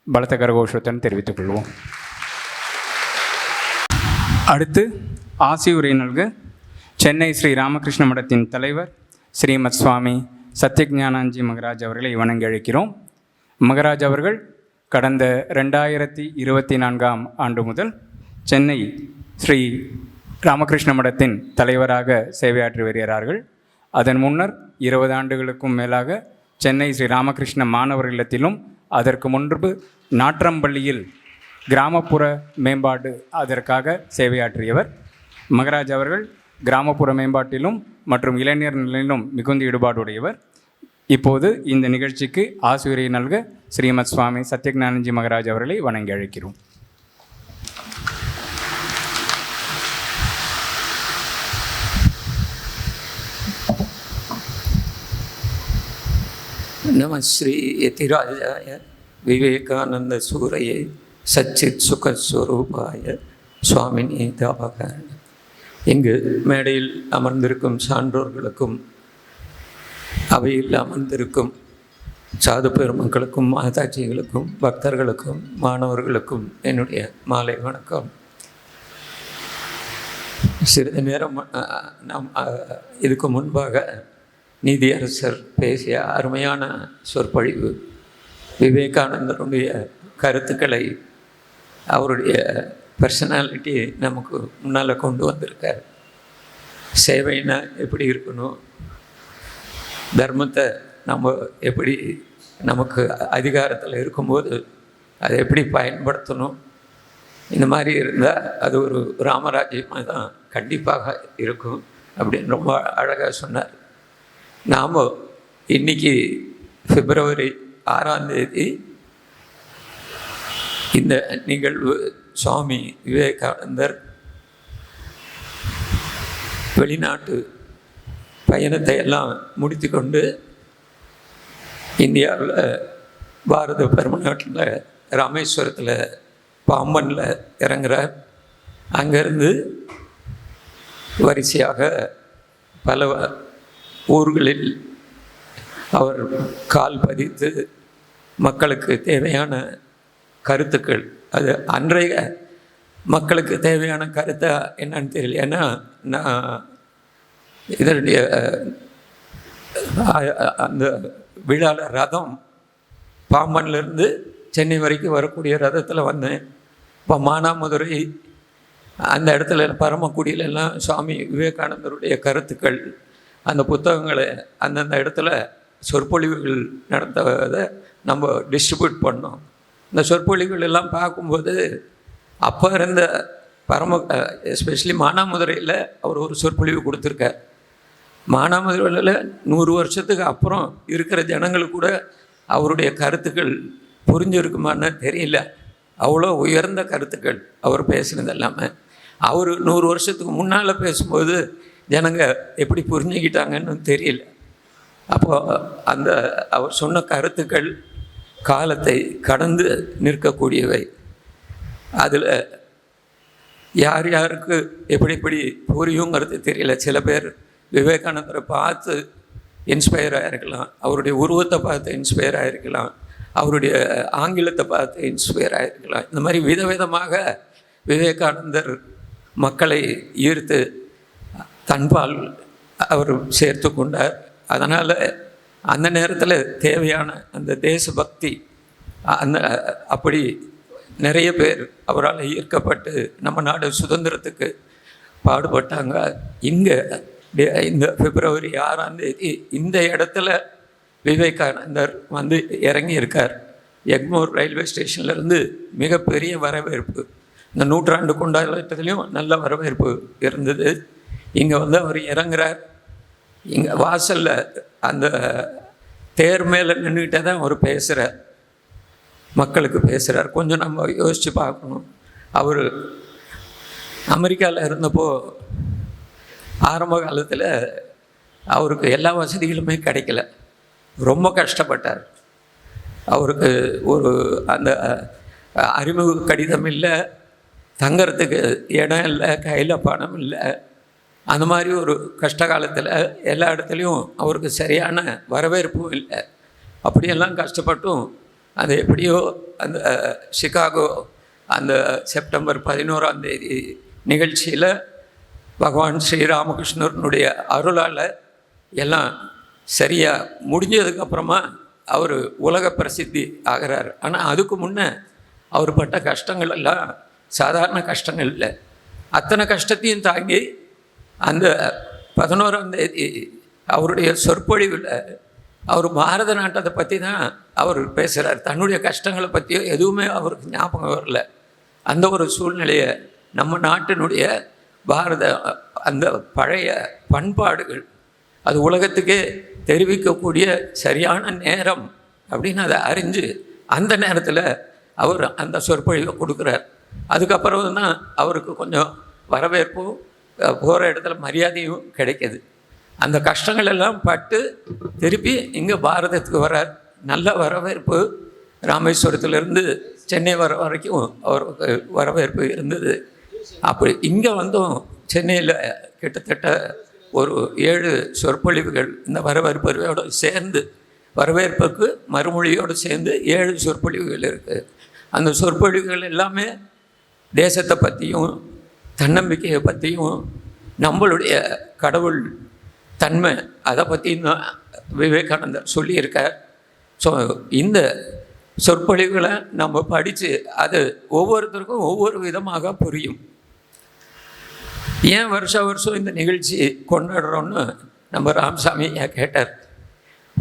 பலத்த கரகோஷத்துடன் தெரிவித்துக் கொள்வோம். அடுத்து ஆசியுரை நல்க சென்னை ஸ்ரீ ராமகிருஷ்ண மடத்தின் தலைவர் ஸ்ரீமத் சுவாமி சத்யஞானானந்தி மகராஜ் அவர்களை வணங்கி அழைக்கிறோம். மகராஜ் அவர்கள் கடந்த 2024ஆம் ஆண்டு முதல் சென்னை ஸ்ரீ ராமகிருஷ்ண மடத்தின் தலைவராக சேவையாற்றி வருகிறார்கள். அதன் முன்னர் 20 ஆண்டுகளுக்கும் மேலாக சென்னை ஸ்ரீ ராமகிருஷ்ண மாணவர் இல்லத்திலும் அதற்கு முன்பு நாற்றம்பள்ளியில் கிராமப்புற மேம்பாடு அதற்காக சேவையாற்றியவர். மகராஜ் அவர்கள் கிராமப்புற மேம்பாட்டிலும் மற்றும் இளைஞர் நிலையிலும் மிகுந்த ஈடுபாடுடையவர். இப்போது இந்த நிகழ்ச்சிக்கு ஆசிரியரை நல்க ஸ்ரீமத் சுவாமி சத்யஞானந்தி மகராஜ் அவர்களை வணங்கி அழைக்கிறோம். நம ஸ்ரீ யதிராஜாய விவேகானந்த சூரையே சச்சித் சுகஸ்வரூபாய சுவாமினி தாபக. இங்கு மேடையில் அமர்ந்திருக்கும் சான்றோர்களுக்கும் அவையில் அமர்ந்திருக்கும் சாது பெருமக்களுக்கும் மாதாஜிகளுக்கும் பக்தர்களுக்கும் மாணவர்களுக்கும் என்னுடைய மாலை வணக்கம். சிறிது நேரம் நாம் இதுக்கு முன்பாக நீதியரசர் பேசிய அருமையான சொற்பொழிவு விவேகானந்தருடைய கருத்துக்களை, அவருடைய பர்சனாலிட்டி நமக்கு முன்னால் கொண்டு வந்திருக்கார். சேவைன்னா எப்படி இருக்கணும், தர்மத்தை நம்ம எப்படி நமக்கு அதிகாரத்தில் இருக்கும்போது அதை எப்படி பயன்படுத்தணும், இந்த மாதிரி இருந்தால் அது ஒரு ராமராஜ்யமாக தான் கண்டிப்பாக இருக்கும் அப்படின்னு ரொம்ப அழகாக சொன்னார். நாம் இன்னைக்கு பிப்ரவரி 6ஆம் தேதி இந்த நிகழ்வு சுவாமி விவேகானந்தர் வெளிநாட்டு பயணத்தை எல்லாம் முடித்து கொண்டு இந்தியாவில் பாரத பெருமநாட்டில் ராமேஸ்வரத்தில் பாம்பனில் இறங்குறார். அங்கேருந்து வரிசையாக பல ஊர்களில் அவர் கால் பதித்து மக்களுக்கு தேவையான கருத்துக்கள், அது அன்றைய மக்களுக்கு தேவையான கருத்தை என்னன்னு தெரியல. ஏன்னா நான் இதனுடைய அந்த விழாவில் ரதம் பாம்பன்லேருந்து சென்னை வரைக்கும் வரக்கூடிய ரதத்தில் வந்தேன். இப்போ மானாமதுரை அந்த இடத்துல பரமக்குடியிலெல்லாம் சுவாமி விவேகானந்தருடைய கருத்துக்கள், அந்த புத்தகங்களை அந்தந்த இடத்துல சொற்பொழிவுகள் நடந்ததை நம்ம டிஸ்ட்ரிபியூட் பண்ணோம். இந்த சொற்பொழிவுகள் எல்லாம் பார்க்கும்போது அப்போ இருந்த எஸ்பெஷலி மானாமதுரையில் அவர் ஒரு சொற்பொழிவு கொடுத்துருக்கார். மானாமதுரையில் 100 வருஷத்துக்கு அப்புறம் இருக்கிற ஜனங்களுக்கு கூட அவருடைய கருத்துக்கள் புரிஞ்சிருக்குமான்னு தெரியல. அவ்வளோ உயர்ந்த கருத்துக்கள் அவர் பேசுனது எல்லாமே. அவர் 100 வருஷத்துக்கு முன்னால் பேசும்போது ஜனங்க எப்படி புரிஞ்சுக்கிட்டாங்கன்னு தெரியல. அப்போது அந்த அவர் சொன்ன கருத்துக்கள் காலத்தை கடந்து நிற்கக்கூடியவை. அதில் யார் யாருக்கு எப்படி எப்படி புரியுங்கிறது தெரியல. சில பேர் விவேகானந்தரை பார்த்து இன்ஸ்பயர் ஆகிருக்கலாம், அவருடைய உருவத்தை பார்த்து இன்ஸ்பயர் ஆகிருக்கலாம், அவருடைய ஆங்கிலத்தை பார்த்து இன்ஸ்பயர் ஆகிருக்கலாம். இந்த மாதிரி விதவிதமாக விவேகானந்தர் மக்களை ஈர்த்து தன்பால் அவர் சேர்த்து கொண்டார். அதனால் அந்த நேரத்தில் தேவையான அந்த தேசபக்தி அப்படி நிறைய பேர் அவரால் ஈர்க்கப்பட்டு நம்ம நாடு சுதந்திரத்துக்கு பாடுபட்டாங்க. இங்கே இந்த பிப்ரவரி 6ஆம் தேதி இந்த இடத்துல விவேகானந்தர் வந்து இறங்கியிருக்கார். எக்மோர் ரயில்வே ஸ்டேஷன்லேருந்து மிகப்பெரிய வரவேற்பு, இந்த 100ஆண்டு கொண்டாட்டத்துலேயும் நல்ல வரவேற்பு இருந்தது. இங்கே வந்து அவர் இறங்குறார். இங்கே வாசலில் அந்த தேர் மேலே நின்றுக்கிட்டே தான் அவர் பேசுகிறார், மக்களுக்கு பேசுகிறார். கொஞ்சம் நம்ம யோசித்து பார்க்கணும். அவர் அமெரிக்காவில் இருந்தப்போ ஆரம்ப காலத்தில் அவருக்கு எல்லா வசதிகளுமே கிடைக்கல, ரொம்ப கஷ்டப்பட்டார். அவருக்கு ஒரு அந்த அறிமுக கடிதம் இல்லை, தங்கிறதுக்கு இடம் இல்லை, கையில் பணம் இல்லை. அந்த மாதிரி ஒரு கஷ்ட காலத்தில் எல்லா இடத்துலையும் அவருக்கு சரியான வரவேற்பும் இல்லை. அப்படியெல்லாம் கஷ்டப்பட்டும் அது எப்படியோ அந்த சிகாகோ அந்த செப்டம்பர் 11ஆம் தேதி நிகழ்ச்சியில் பகவான் ஸ்ரீராமகிருஷ்ணனுடைய அருளால் எல்லாம் சரியாக முடிஞ்சதுக்கப்புறமா அவர் உலக பிரசித்தி ஆகிறார். ஆனால் அதுக்கு முன்னே அவர் பட்ட கஷ்டங்கள் எல்லாம் சாதாரண கஷ்டங்கள் இல்லை. அத்தனை கஷ்டத்தையும் தாங்கி அந்த 11ஆம் தேதி அவருடைய சொற்பொழிவில் அவர் பாரத நாட்டத்தை பற்றி தான் அவர் பேசுகிறார். தன்னுடைய கஷ்டங்களை பற்றியோ எதுவுமே அவருக்கு ஞாபகம் வரல. அந்த ஒரு சூழ்நிலையை நம்ம நாட்டினுடைய பாரத அந்த பழைய பண்பாடுகள் அது உலகத்துக்கே தெரிவிக்கக்கூடிய சரியான நேரம் அப்படின்னு அதை அறிஞ்சு அந்த நேரத்தில் அவர் அந்த சொற்பொழிவை கொடுக்குறார். அதுக்கப்புறம் தான் அவருக்கு கொஞ்சம் வரவேற்பும் போகிற இடத்துல மரியாதையும் கிடைக்கிது. அந்த கஷ்டங்கள் எல்லாம் பட்டு திருப்பி இங்கே பாரதத்துக்கு வரார். நல்ல வரவேற்பு ராமேஸ்வரத்துலேருந்து சென்னை வர வரைக்கும் அவருக்கு வரவேற்பு இருந்தது. அப்படி இங்கே வந்தும் சென்னையில் கிட்டத்தட்ட ஒரு 7 சொற்பொழிவுகள் இந்த வரவேற்போடு சேர்ந்து, வரவேற்புக்கு மறுமொழியோடு சேர்ந்து 7 சொற்பொழிவுகள் இருக்குது. அந்த சொற்பொழிவுகள் எல்லாமே தேசத்தை பற்றியும் தன்னம்பிக்கையை பற்றியும் நம்மளுடைய கடவுள் தன்மை அதை பற்றியும் தான் விவேகானந்தர் சொல்லியிருக்கார். ஸோ இந்த சொற்பொழிவுகளை நம்ம படித்து அது ஒவ்வொருத்தருக்கும் ஒவ்வொரு விதமாக புரியும். ஏன் வருஷம் இந்த நிகழ்ச்சி கொண்டாடுறோன்னு நம்ம ராமசாமி கேட்டார்.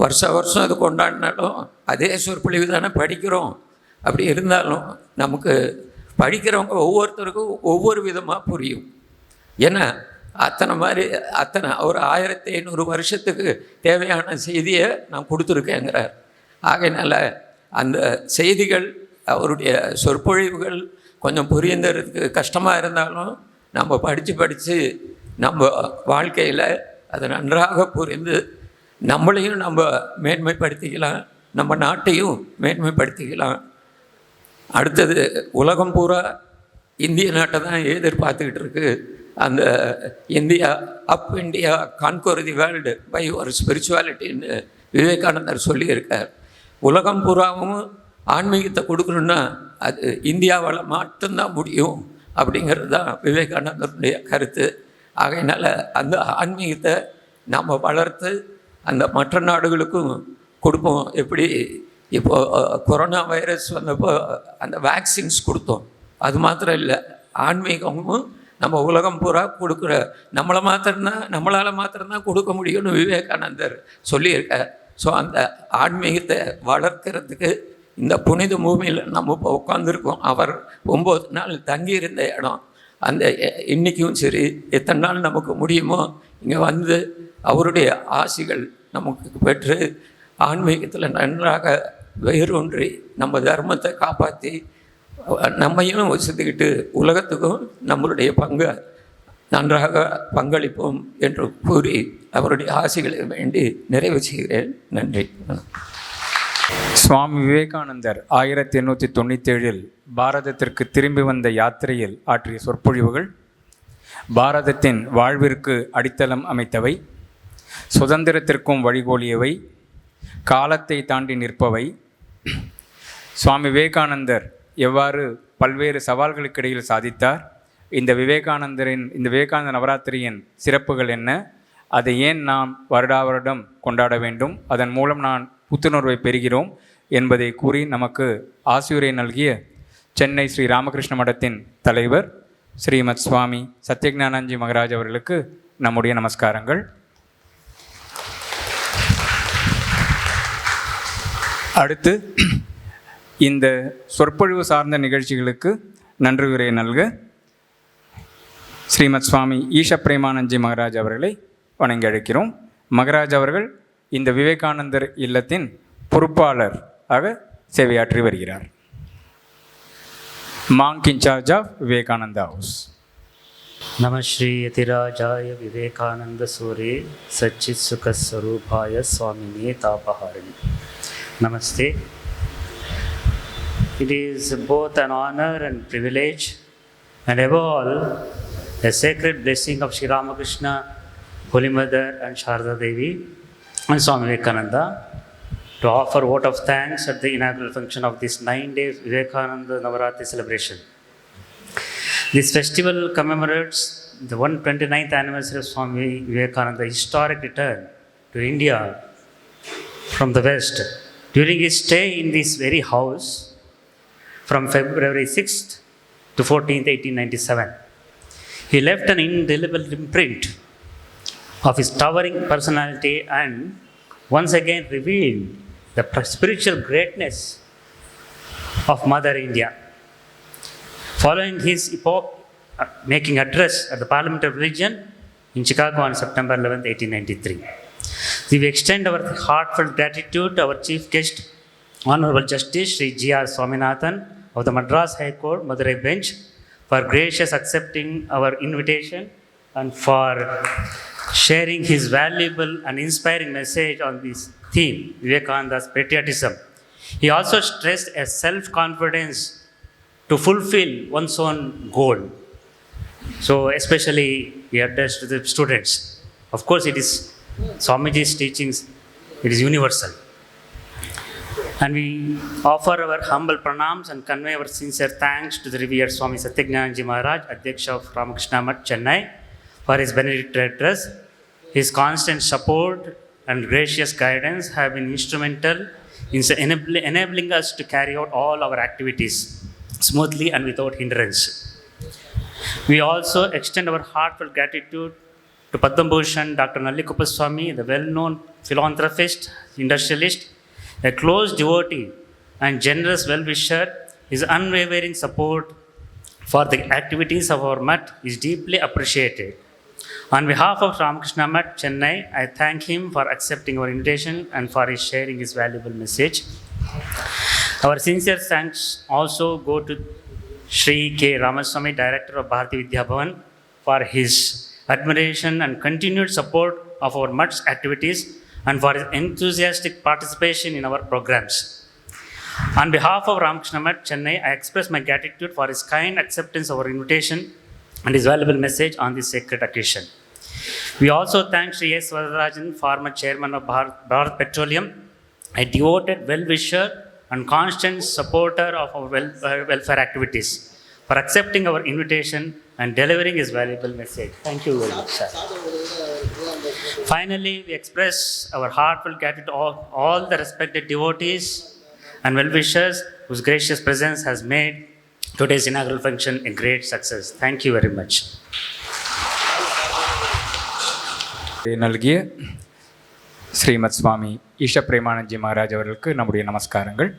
வருஷம் அது கொண்டாடினாலும் அதே சொற்பொழிவு தானே படிக்கிறோம். அப்படி இருந்தாலும் நமக்கு படிக்கிறவங்க ஒவ்வொருத்தருக்கும் ஒவ்வொரு விதமாக புரியும். ஏன்னா அத்தனை ஒரு 1500 வருஷத்துக்கு தேவையான செய்தியை நான் கொடுத்துருக்கேங்கிறார். ஆகையினால அந்த செய்திகள், அவருடைய சொற்பொழிவுகள் கொஞ்சம் புரிந்துறதுக்கு கஷ்டமாக இருந்தாலும் நம்ம படித்து நம்ம வாழ்க்கையில் அதை நன்றாக புரிந்து நம்மளையும் நம்ம மேன்மைப்படுத்திக்கலாம், நம்ம நாட்டையும் மேன்மைப்படுத்திக்கலாம். அடுத்தது உலகம் பூரா இந்திய நாட்டை தான் எதிர்பார்த்துக்கிட்டு இருக்கு. அந்த India conquer the world by ஒரு ஸ்பிரிச்சுவாலிட்டின்னு விவேகானந்தர் சொல்லியிருக்கார். உலகம் பூராவும் ஆன்மீகத்தை கொடுக்கணுன்னா அது இந்தியாவால் மட்டும்தான் முடியும் அப்படிங்கிறது தான் விவேகானந்தருடைய கருத்து. ஆகையினால அந்த ஆன்மீகத்தை நாம் வளர்த்து அந்த மற்ற நாடுகளுக்கும் கொடுப்போம். எப்படி இப்போது கொரோனா வைரஸ் வந்தப்போ அந்த வேக்சின்ஸ் கொடுத்தோம், அது மாத்திரம் இல்லை, ஆன்மீகமும் நம்ம உலகம் பூரா கொடுக்குற நம்மளால் மாத்திரம்தான் கொடுக்க முடியும்னு விவேகானந்தர் சொல்லியிருக்கார். ஸோ அந்த ஆன்மீகத்தை வளர்க்கறதுக்கு இந்த புனித பூமியில் நம்ம இப்போ உட்காந்துருக்கோம். அவர் 9 நாள் தங்கியிருந்த இடம். அந்த இன்றைக்கும் சரி, எத்தனை நாள் நமக்கு முடியுமோ இங்கே வந்து அவருடைய ஆசிகள் நமக்கு பெற்று ஆன்மீகத்தில் நன்றாக வேரூன்றி நம்ம தர்மத்தை காப்பாற்றி நம்மையும் வசதிக்கிட்டு உலகத்துக்கும் நம்மளுடைய பங்கை நன்றாக பங்களிப்போம் என்று கூறி அவருடைய ஆசிகளை வேண்டி நிறைவு செய்கிறேன். நன்றி. சுவாமி விவேகானந்தர் 1897 பாரதத்திற்கு திரும்பி வந்த யாத்திரையில் ஆற்றிய சொற்பொழிவுகள் பாரதத்தின் வாழ்விற்கு அடித்தளம் அமைத்தவை, சுதந்திரத்திற்கும் வழிகோலியவை, காலத்தை தாண்டி நிற்பவை. சுவாமி விவேகானந்தர் எவ்வாறு பல்வேறு சவால்களுக்கிடையில் சாதித்தார், இந்த விவேகானந்த நவராத்திரியின் சிறப்புகள் என்ன, அதை ஏன் நாம் வருடம் கொண்டாட வேண்டும், அதன் மூலம் நான் புத்துணர்வை பெறுகிறோம் என்பதை கூறி நமக்கு ஆசியுரை நல்கிய சென்னை ஸ்ரீ ராமகிருஷ்ண மடத்தின் தலைவர் ஸ்ரீமத் சுவாமி சத்யஞானஞ்சி மகராஜ் அவர்களுக்கு நம்முடைய நமஸ்காரங்கள். அடுத்து இந்த சொற்பொழிவு சார்ந்த நிகழ்ச்சிகளுக்கு நன்றியுரை நல்க ஸ்ரீமத் சுவாமி ஈஷ பிரேமானந்த்ஜி மகராஜ் அவர்களை வணங்கி அழைக்கிறோம். மகராஜ் அவர்கள் இந்த விவேகானந்தர் இல்லத்தின் பொறுப்பாளர் ஆக சேவையாற்றி வருகிறார். Monk incharge of Vivekananda house. நம ஸ்ரீ யதிராஜாய Vivekananda sure சச்சித் சுகஸ்வரூபாய சுவாமினே தாபஹாரிணி. Namaste. It is both an honor and privilege, and above all, a sacred blessing of Sri Ramakrishna, Holy Mother and Sharda Devi and Swami Vivekananda to offer vote of thanks at the inaugural function of this 9-day Vivekananda Navaratri celebration. This festival commemorates the 129th anniversary of Swami Vivekananda's historic return to India from the West. During his stay in this very house from February 6th to 14th, 1897, he left an indelible imprint of his towering personality and once again revealed the spiritual greatness of Mother India. Following his making address at the Parliament of Religion in Chicago on September 11th, 1893. We extend our heartfelt gratitude to our Chief Guest, Honorable Justice Sri G.R. Swaminathan of the Madras High Court, Madurai Bench, for gracious accepting our invitation and for sharing his valuable and inspiring message on this theme, Vivekananda's patriotism. He also stressed a self-confidence to fulfill one's own goal. So especially he addressed to the students. Of course, it is Swamiji's teachings, it is universal. And we offer our humble pranams and convey our sincere thanks to the revered Swami Satyajnanji Maharaj, Adhyaksha of Ramakrishna Math, Chennai, for his benedictory address. His constant support and gracious guidance have been instrumental in enabling us to carry out all our activities smoothly and without hindrance. We also extend our heartfelt gratitude to Padma Bhushan Dr. Nalli Kuppaswamy, the well-known philanthropist, industrialist, a close devotee and generous well-wisher. His unwavering support for the activities of our Mutt is deeply appreciated. On behalf of Ramakrishna Mutt, Chennai, I thank him for accepting our invitation and for his sharing his valuable message. Our sincere thanks also go to Sri K. Ramaswamy, Director of Bharati Vidya Bhavan, for his admiration and continued support of our Mutt's activities and for his enthusiastic participation in our programs. On behalf of Ramakrishna Mutt, Chennai, I express my gratitude for his kind acceptance of our invitation and his valuable message on this sacred occasion. We also thank Sri S. Varadarajan, former chairman of Bharat Petroleum, a devoted well-wisher and constant supporter of our welfare activities, for accepting our invitation and delivering his valuable message. Thank you very much, sir. Finally, we express our heartfelt gratitude to all the respected devotees and well-wishers whose gracious presence has made today's inaugural function a great success. Thank you very much. നൽകിய Srimad சுவாமி ஈஷ பிரேமானந்த்ஜி மகாராஜ் அவர்களுக்கு நம்முடைய நமஸ்காரங்கள்.